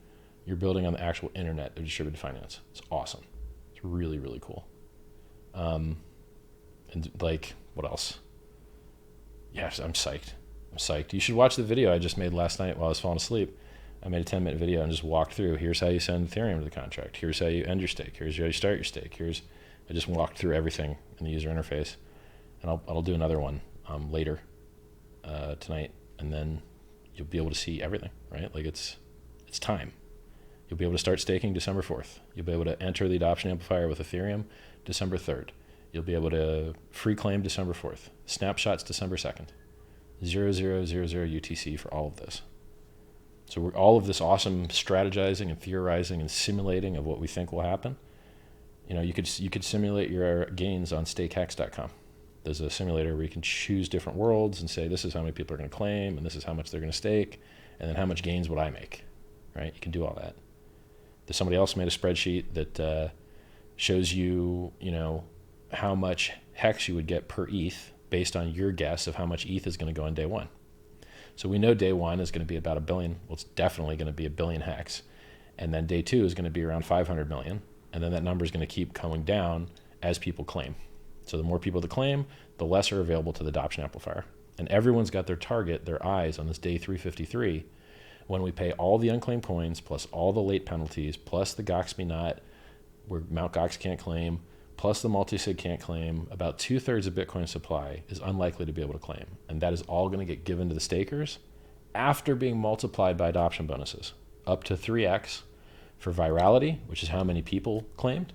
you're building on the actual internet of distributed finance. It's awesome. It's really, really cool. And like, what else? Yes, I'm psyched. You should watch the video I just made last night while I was falling asleep. I made a 10-minute video and just walked through. Here's how you send Ethereum to the contract. Here's how you end your stake. Here's how you start your stake. I just walked through everything in the user interface, and I'll do another one later tonight, and then you'll be able to see everything, right? Like it's time. You'll be able to start staking December 4th. You'll be able to enter the adoption amplifier with Ethereum December 3rd. You'll be able to free claim December 4th. Snapshots December 2nd. 0000 UTC for all of this. So we're all of this awesome strategizing and theorizing and simulating of what we think will happen. You know, you could simulate your gains on stakehex.com. There's a simulator where you can choose different worlds and say, this is how many people are going to claim, and this is how much they're going to stake, and then how much gains would I make, right? You can do all that. There's somebody else made a spreadsheet that shows you, how much HEX you would get per ETH based on your guess of how much ETH is going to go on day one. So we know day one is going to be about 1 billion. Well, it's definitely going to be 1 billion HEX. And then day two is going to be around 500 million. And then that number is going to keep going down as people claim. So the more people that claim, the less are available to the adoption amplifier. And everyone's got their eyes on this day 353 when we pay all the unclaimed coins plus all the late penalties plus the Goxby not where Mt. Gox can't claim plus the multi-sig can't claim. About 2/3 of Bitcoin supply is unlikely to be able to claim. And that is all going to get given to the stakers after being multiplied by adoption bonuses, up to 3x for virality, which is how many people claimed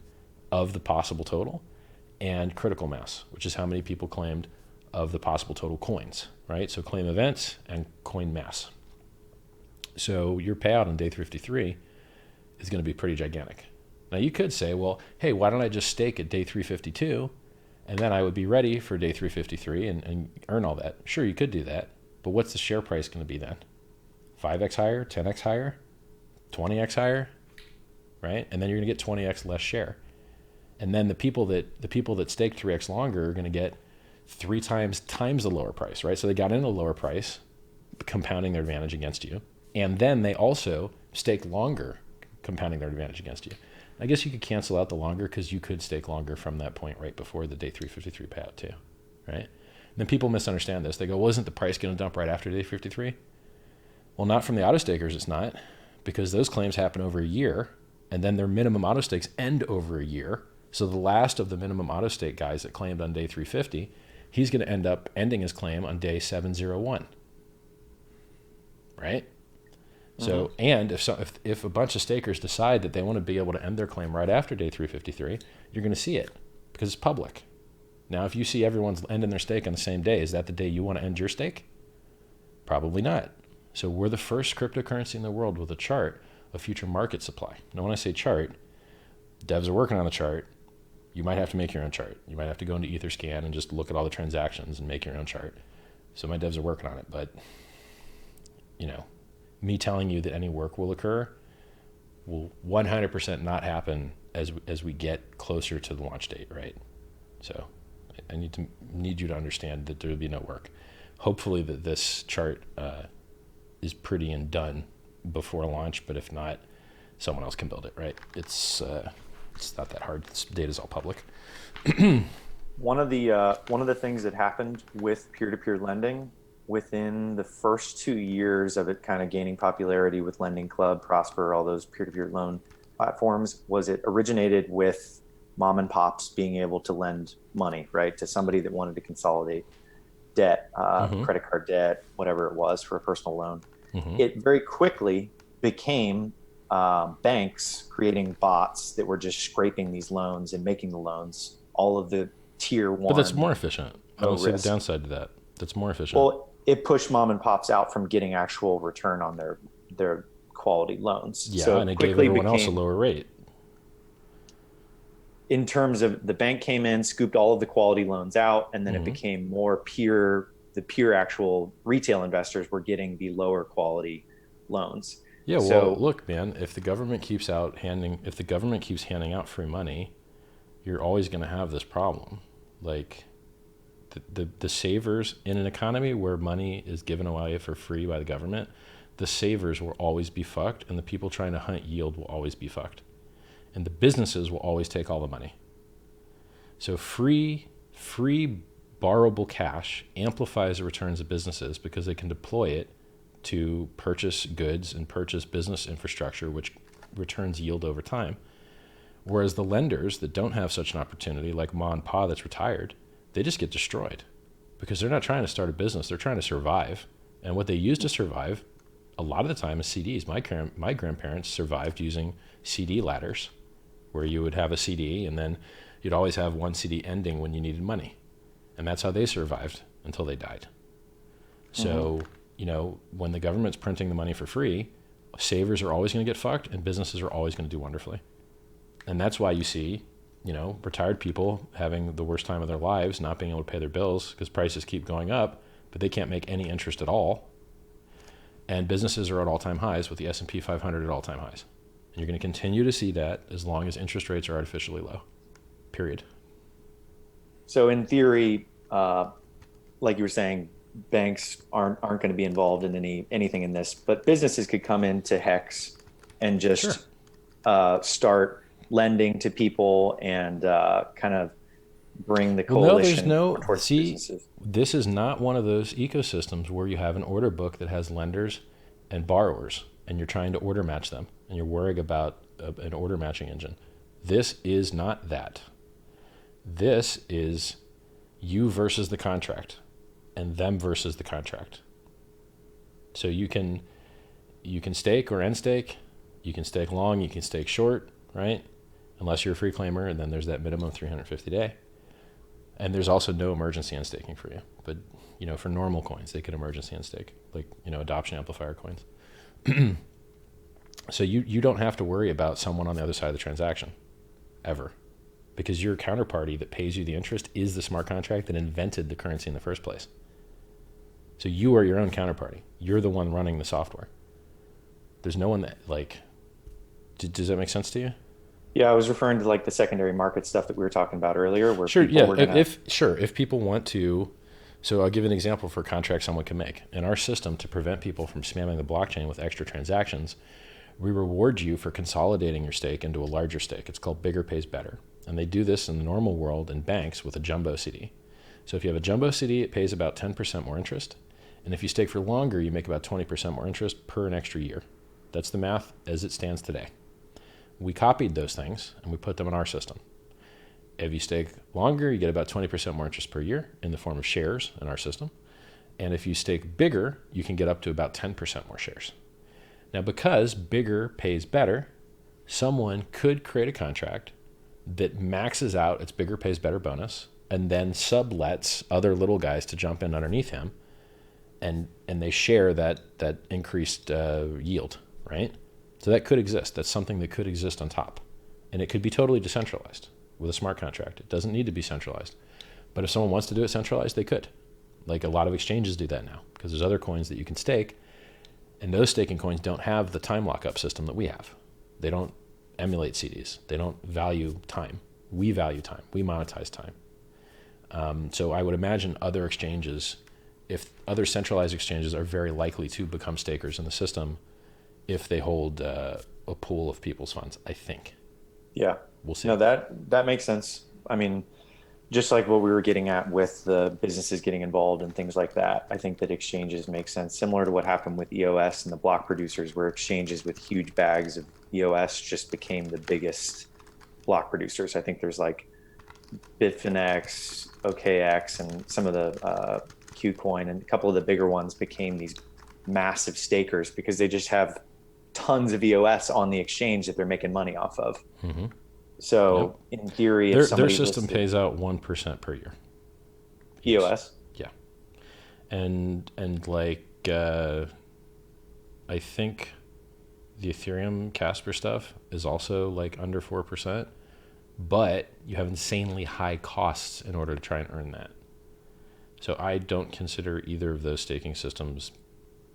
of the possible total, and critical mass, which is how many people claimed of the possible total coins, right? So claim events and coin mass. So your payout on day 353 is going to be pretty gigantic. Now you could say, well, hey, why don't I just stake at day 352 and then I would be ready for day 353 and earn all that. Sure, you could do that, but what's the share price going to be then? 5x higher, 10x higher, 20x higher, right? And then you're going to get 20x less share. And then the people that staked 3x longer are going to get 3 times the lower price, right? So they got in a lower price, compounding their advantage against you. And then they also staked longer, compounding their advantage against you. I guess you could cancel out the longer because you could stake longer from that point right before the day 353 payout too, right? And then people misunderstand this. They go, well, isn't the price going to dump right after day 53? Well, not from the auto stakers, it's not, because those claims happen over a year, and then their minimum auto stakes end over a year. So the last of the minimum auto stake guys that claimed on day 350, he's going to end up ending his claim on day 701, right? So, and if a bunch of stakers decide that they want to be able to end their claim right after day 353, you're going to see it because it's public. Now, if you see everyone's ending their stake on the same day, is that the day you want to end your stake? Probably not. So we're the first cryptocurrency in the world with a chart of future market supply. Now, when I say chart, devs are working on the chart. You might have to make your own chart. You might have to go into Etherscan and just look at all the transactions and make your own chart. So my devs are working on it, but me telling you that any work will occur will 100% not happen as we get closer to the launch date, right? So I need you to understand that there will be no work. Hopefully that this chart is pretty and done before launch, but if not, someone else can build it, right? It's not that hard. This data's all public. One of the things that happened with peer-to-peer lending within the first 2 years of it kind of gaining popularity with Lending Club, Prosper, all those peer-to-peer loan platforms, was it originated with mom and pops being able to lend money, right, to somebody that wanted to consolidate debt, credit card debt, whatever it was for a personal loan. It very quickly became banks creating bots that were just scraping these loans and making the loans all of the tier one. But that's more efficient. I don't see the downside to that. That's more efficient. Well, it pushed mom and pops out from getting actual return on their, quality loans. Yeah, so and it gave everyone else a lower rate. in terms of the bank came in, scooped all of the quality loans out, and then it became more the pure actual retail investors were getting the lower quality loans. Yeah, So well, look, man, if the government keeps handing out free money, you're always going to have this problem. Like the savers in an economy where money is given away for free by the government, the savers will always be fucked, and the people trying to hunt yield will always be fucked. And the businesses will always take all the money. So free borrowable cash amplifies the returns of businesses because they can deploy it to purchase goods and purchase business infrastructure, which returns yield over time. Whereas the lenders that don't have such an opportunity, like Ma and Pa that's retired, they just get destroyed because they're not trying to start a business. They're trying to survive. And what they use to survive a lot of the time is CDs. My grandparents survived using CD ladders, where you would have a CD and then you'd always have one CD ending when you needed money. And that's how they survived until they died. So, when the government's printing the money for free, savers are always going to get fucked and businesses are always going to do wonderfully. And that's why you see, retired people having the worst time of their lives, not being able to pay their bills because prices keep going up, but they can't make any interest at all. And businesses are at all-time highs with the S&P 500 at all-time highs. And you're going to continue to see that as long as interest rates are artificially low, period. So in theory, like you were saying, banks aren't going to be involved in anything in this, but businesses could come into HEX and just start lending to people and kind of bring the coalition towards businesses. This is not one of those ecosystems where you have an order book that has lenders and borrowers and you're trying to order match them and you're worrying about an order matching engine. This is not that. This is you versus the contract and them versus the contract. So you can stake or end stake, you can stake long, you can stake short, right? Unless you're a free claimer, and then there's that minimum 350 day. And there's also no emergency end staking for you. But, for normal coins, they can emergency end stake, like, adoption amplifier coins. So you don't have to worry about someone on the other side of the transaction, ever. Because your counterparty that pays you the interest is the smart contract that invented the currency in the first place. So you are your own counterparty. You're the one running the software. There's no one that, does that make sense to you? Yeah, I was referring to the secondary market stuff that we were talking about earlier. Where sure, yeah. If people want to, so I'll give an example for a contract someone can make. In our system, to prevent people from spamming the blockchain with extra transactions, we reward you for consolidating your stake into a larger stake. It's called bigger pays better. And they do this in the normal world in banks with a jumbo CD. So if you have a jumbo CD, it pays about 10% more interest. And if you stake for longer, you make about 20% more interest per an extra year. That's the math as it stands today. We copied those things and we put them in our system. If you stake longer, you get about 20% more interest per year in the form of shares in our system. And if you stake bigger, you can get up to about 10% more shares. Now, because bigger pays better, someone could create a contract that maxes out its bigger pays better bonus and then sublets other little guys to jump in underneath him, and they share that increased yield, right? So that could exist. That's something that could exist on top. And it could be totally decentralized with a smart contract. It doesn't need to be centralized. But if someone wants to do it centralized, they could. Like a lot of exchanges do that now because there's other coins that you can stake, and those staking coins don't have the time lockup system that we have. They don't emulate CDs. They don't value time. We value time. We monetize time. So I would imagine other exchanges, if other centralized exchanges are very likely to become stakers in the system if they hold a pool of people's funds, I think. Yeah. We'll see. No, that makes sense. I mean, just like what we were getting at with the businesses getting involved and things like that, I think that exchanges make sense, similar to what happened with EOS and the block producers, where exchanges with huge bags of EOS just became the biggest block producers. I think there's Bitfinex, OKX, and some of the Qcoin, and a couple of the bigger ones became these massive stakers because they just have tons of EOS on the exchange that they're making money off of. Mm-hmm. So in theory, if their system pays out 1% per year. EOS? Yeah. And I think the Ethereum Casper stuff is also under 4%. but you have insanely high costs in order to try and earn that. So I don't consider either of those staking systems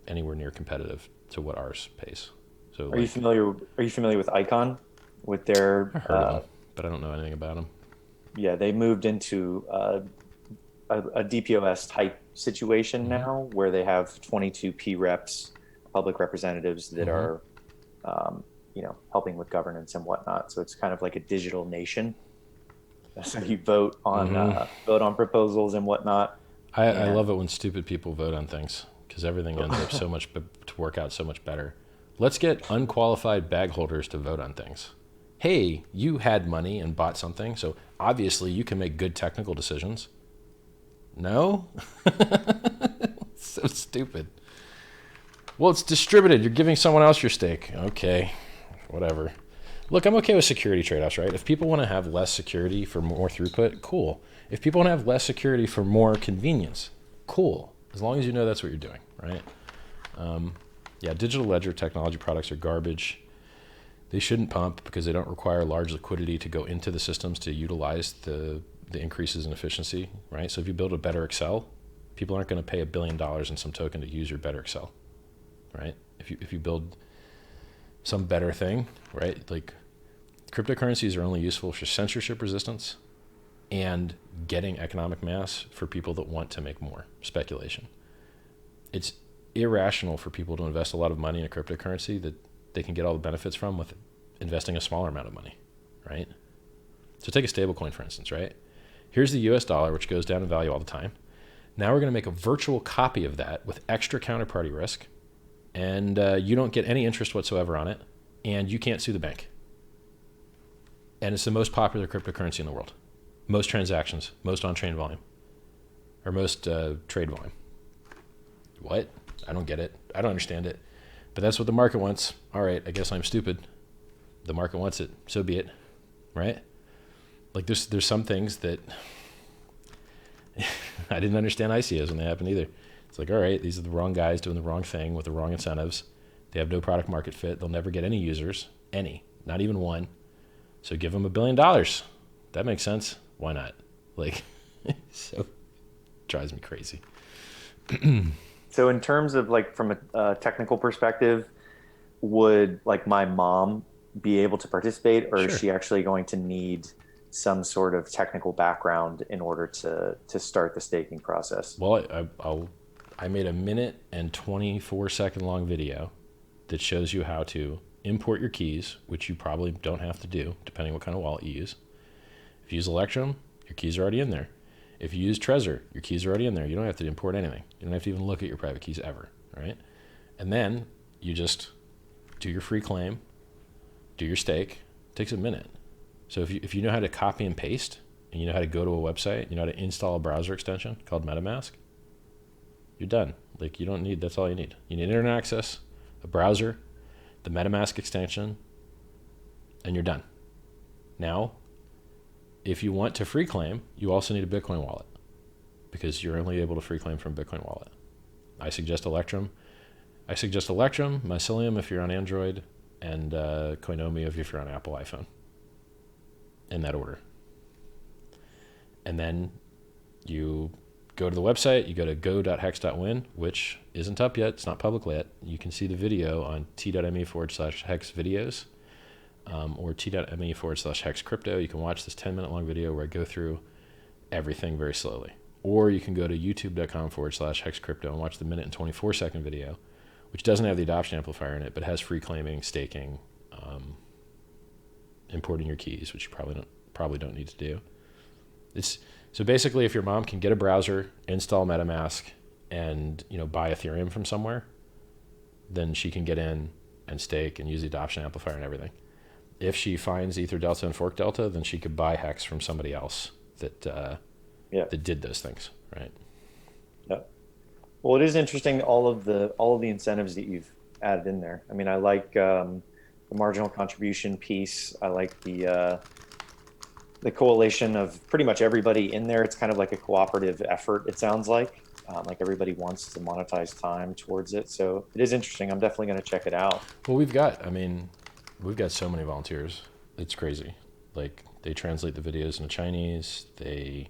anywhere near competitive to what ours pays. So Are you familiar? Are you familiar with Icon? With their I heard of them, but I don't know anything about them. yeah, they moved into a DPoS type situation now, where they have 22 P reps, public representatives that are, helping with governance and whatnot. So it's kind of like a digital nation. So you vote on proposals and whatnot. I love it when stupid people vote on things because everything ends up to work out so much better. Let's get unqualified bag holders to vote on things. Hey, you had money and bought something, so obviously you can make good technical decisions. No? So stupid. Well, it's distributed. You're giving someone else your stake. Okay, whatever. Look, I'm okay with security trade-offs, right? If people want to have less security for more throughput, cool. If people want to have less security for more convenience, cool. As long as you know that's what you're doing, right? Yeah, digital ledger technology products are garbage. They shouldn't pump because they don't require large liquidity to go into the systems to utilize the increases in efficiency, right? So if you build a better Excel, people aren't going to pay $1 billion in some token to use your better Excel, right? If you build some better thing, right? Like cryptocurrencies are only useful for censorship resistance and getting economic mass for people that want to make more speculation. It's irrational for people to invest a lot of money in a cryptocurrency that they can get all the benefits from with investing a smaller amount of money, right? So take a stable coin, for instance, right? Here's the US dollar, which goes down in value all the time. Now we're going to make a virtual copy of that with extra counterparty risk, and you don't get any interest whatsoever on it, and you can't sue the bank. And it's the most popular cryptocurrency in the world. Most transactions, most on-chain volume, or most trade volume. What? I don't get it. I don't understand it. But that's what the market wants. All right, I guess I'm stupid. The market wants it. So be it, right? Like there's some things that I didn't understand ICOs when they happened either. It's like, all right, these are the wrong guys doing the wrong thing with the wrong incentives. They have no product market fit. They'll never get any users, not even one. So give them $1 billion. That makes sense. Why not? Like, so drives me crazy. So in terms of like from a technical perspective, would like my mom be able to participate, or Sure. is she actually going to need some sort of technical background in order to start the staking process? Well, I made a 1:24 long video that shows you how to import your keys, which you probably don't have to do, depending what kind of wallet you use. If you use Electrum, your keys are already in there. If you use Trezor, your keys are already in there. You don't have to import anything. You don't have to even look at your private keys ever, right? And then you just do your free claim, do your stake. It takes a minute. So if you know how to copy and paste, and you know how to go to a website, you know how to install a browser extension called MetaMask, you're done. Like that's all you need. You need internet access, a browser, the MetaMask extension, and you're done. Now, if you want to free claim, you also need a Bitcoin wallet because you're only able to free claim from a Bitcoin wallet. I suggest Electrum. Mycelium if you're on Android, and Koinomi if you're on Apple iPhone. In that order. And then you go to the website, you go to go.hex.win, which isn't up yet. It's not public yet. You can see the video on t.me/hex videos. Or t.me/hex crypto. You can watch this 10-minute long video where I go through everything very slowly. Or you can go to youtube.com/hex crypto and watch the 1:24 video, which doesn't have the adoption amplifier in it, but has free claiming, staking, importing your keys, which you probably don't need to do. So basically, if your mom can get a browser, install MetaMask, and buy Ethereum from somewhere, then she can get in and stake and use the adoption amplifier and everything. If she finds Ether Delta and Fork Delta, then she could buy HEX from somebody else that did those things, right? Yeah. Well, it is interesting all of the incentives that you've added in there. I mean, I like the marginal contribution piece. I like the coalition of pretty much everybody in there. It's kind of like a cooperative effort. It sounds like everybody wants to monetize time towards it. So it is interesting. I'm definitely going to check it out. Well, we've got so many volunteers. It's crazy. Like They translate the videos into Chinese. They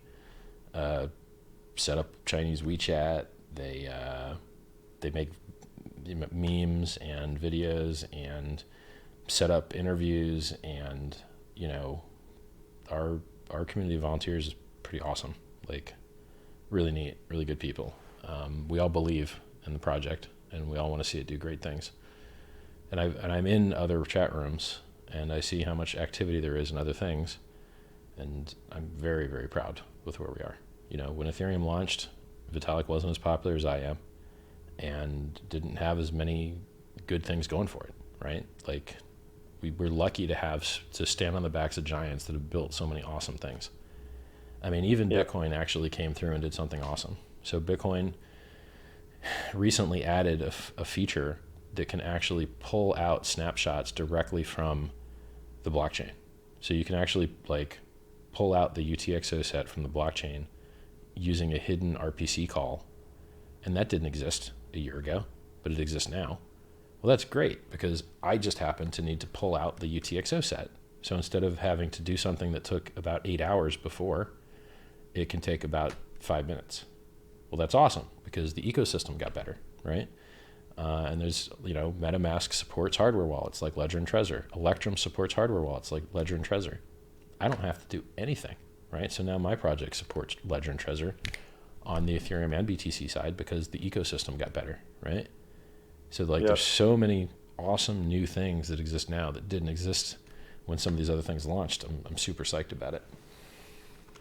set up Chinese WeChat. They make memes and videos and set up interviews, and our community of volunteers is pretty awesome. Like, really neat, really good people. We all believe in the project, and we all want to see it do great things. And I'm in other chat rooms, and I see how much activity there is in other things, and I'm very, very proud with where we are. When Ethereum launched, Vitalik wasn't as popular as I am, and didn't have as many good things going for it, right? Like, we're lucky to stand on the backs of giants that have built so many awesome things. I mean, even Bitcoin actually came through and did something awesome. So Bitcoin recently added a feature that can actually pull out snapshots directly from the blockchain. So you can actually pull out the UTXO set from the blockchain using a hidden RPC call. And that didn't exist a year ago, but it exists now. Well, that's great, because I just happen to need to pull out the UTXO set. So instead of having to do something that took about 8 hours before, it can take about 5 minutes. Well, that's awesome, because the ecosystem got better, right? And there's, MetaMask supports hardware wallets like Ledger and Trezor. Electrum supports hardware wallets like Ledger and Trezor. I don't have to do anything, right? So now my project supports Ledger and Trezor on the Ethereum and BTC side because the ecosystem got better, right? So there's so many awesome new things that exist now that didn't exist when some of these other things launched. I'm super psyched about it.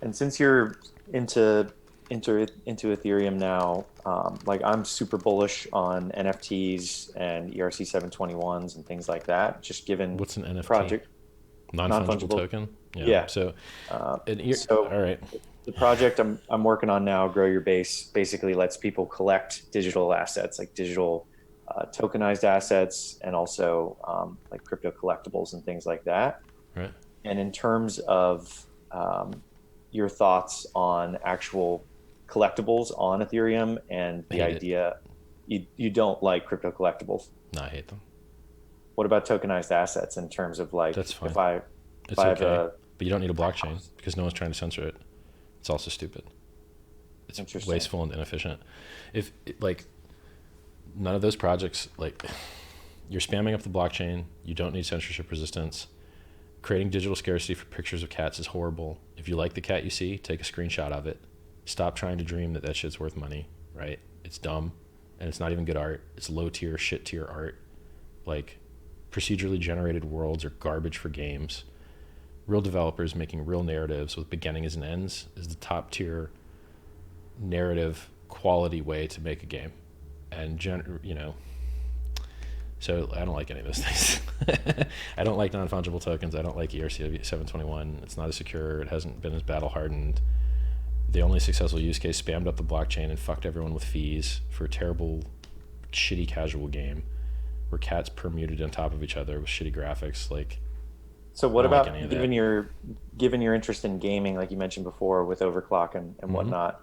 And since you're into Ethereum now, I'm super bullish on NFTs and ERC 721s and things like that. Just given what's an NFT? Project non-fungible token. Yeah. So all right. The project I'm working on now, Grow Your Base, basically lets people collect digital assets, like digital tokenized assets, and also like crypto collectibles and things like that. Right. And in terms of your thoughts on actual collectibles on Ethereum and the idea, you don't like crypto collectibles? No, I hate them. What about tokenized assets in terms of That's fine. If I have but you don't need a blockchain because no one's trying to censor it. It's also stupid. It's wasteful and inefficient. If none of those projects, you're spamming up the blockchain, you don't need censorship resistance. Creating digital scarcity for pictures of cats is horrible. If you like the cat you see, take a screenshot of it. Stop trying to dream that shit's worth money, right? It's dumb, and it's not even good art. It's low tier, shit tier art. Procedurally generated worlds are garbage for games. Real developers making real narratives with beginnings and ends is the top tier narrative quality way to make a game. And so I don't like any of those things. I don't like non-fungible tokens. I don't like ERC 721. It's not as secure. It hasn't been as battle hardened. The only successful use case spammed up the blockchain and fucked everyone with fees for a terrible, shitty casual game where cats permuted on top of each other with shitty graphics. So what about given your interest in gaming, like you mentioned before with overclock and whatnot,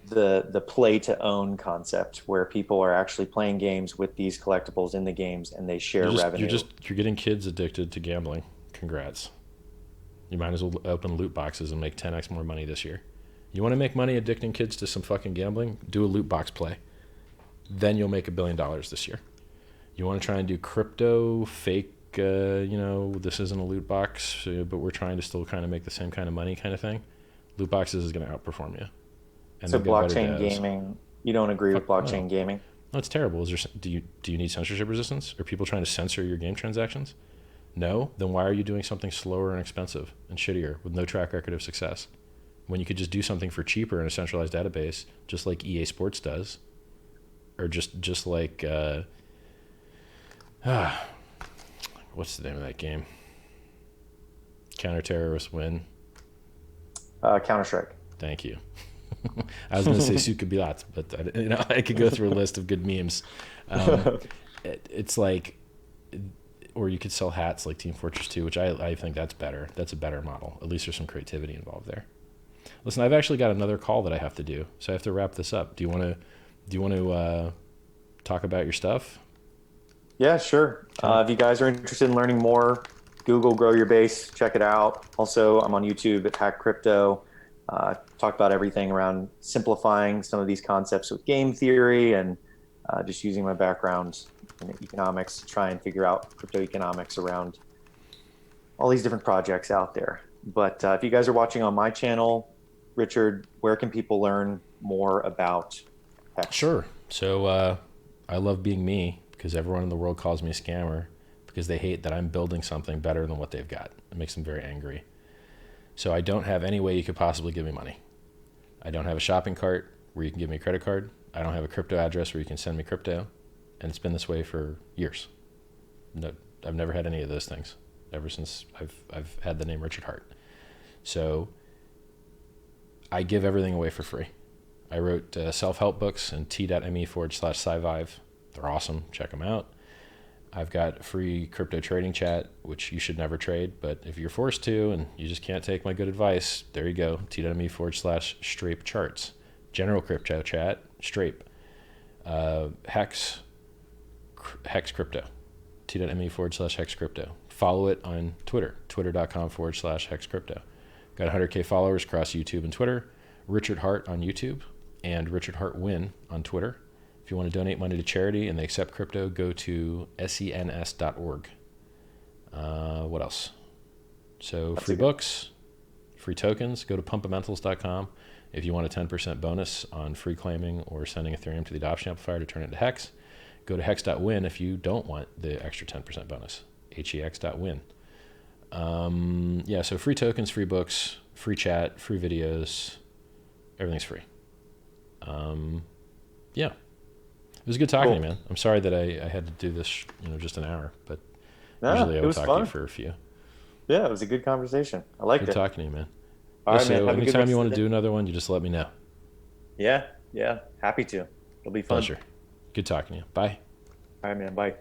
the play to own concept where people are actually playing games with these collectibles in the games and they share revenue. You're getting kids addicted to gambling. Congrats. You might as well open loot boxes and make 10x more money this year. You want to make money addicting kids to some fucking gambling? Do a loot box play. Then you'll make $1 billion this year. You want to try and do crypto, fake, this isn't a loot box, but we're trying to still kind of make the same kind of money kind of thing. Loot boxes is going to outperform you. And so blockchain gaming, you don't agree with blockchain gaming? No, it's terrible. Do you need censorship resistance? Are people trying to censor your game transactions? No? Then why are you doing something slower and expensive and shittier with no track record of success? When you could just do something for cheaper in a centralized database, just like EA Sports does, or just like what's the name of that game? Counter-terrorist win. Counter-Strike. Thank you. I was going to say Sukabilat, but I could go through a list of good memes. It's like, or you could sell hats like Team Fortress 2, which I think that's better. That's a better model. At least there's some creativity involved there. Listen, I've actually got another call that I have to do, so I have to wrap this up. Do you want to talk about your stuff? Yeah, sure. If you guys are interested in learning more Google Grow Your Base, check it out. Also, I'm on YouTube at HackCrypto. Talk about everything around simplifying some of these concepts with game theory and just using my background in economics to try and figure out crypto economics around all these different projects out there. But if you guys are watching on my channel, Richard, where can people learn more about HEX? Sure. So I love being me because everyone in the world calls me a scammer because they hate that I'm building something better than what they've got. It makes them very angry. So I don't have any way you could possibly give me money. I don't have a shopping cart where you can give me a credit card. I don't have a crypto address where you can send me crypto. And it's been this way for years. No, I've never had any of those things ever since I've had the name Richard Hart. So I give everything away for free. I wrote self-help books in t.me/sci-vive. They're awesome. Check them out. I've got free crypto trading chat, which you should never trade, but if you're forced to and you just can't take my good advice, there you go. t.me/strape charts. General crypto chat, strape. HEX Crypto. t.me/HEX Crypto. Follow it on Twitter, twitter.com/HEX Crypto. Got 100K followers across YouTube and Twitter. Richard Hart on YouTube and Richard Hart Win on Twitter. If you want to donate money to charity and they accept crypto, go to sens.org. What else? So free books, free tokens. Go to pumpamentals.com if you want a 10% bonus on free claiming or sending Ethereum to the adoption amplifier to turn it into HEX. Go to hex.win if you don't want the extra 10% bonus. HEX.win. Yeah, so free tokens, free books, free chat, free videos. Everything's free. Yeah. It was good talking to you, man. I'm sorry that I had to do this, just an hour, but usually I would talk to you for a few. Yeah, it was a good conversation. I liked it. Good talking to you, man. All right, man. So anytime you want to do another one, you just let me know. Yeah. Happy to. It'll be fun. Pleasure. Good talking to you. Bye. All right, man. Bye.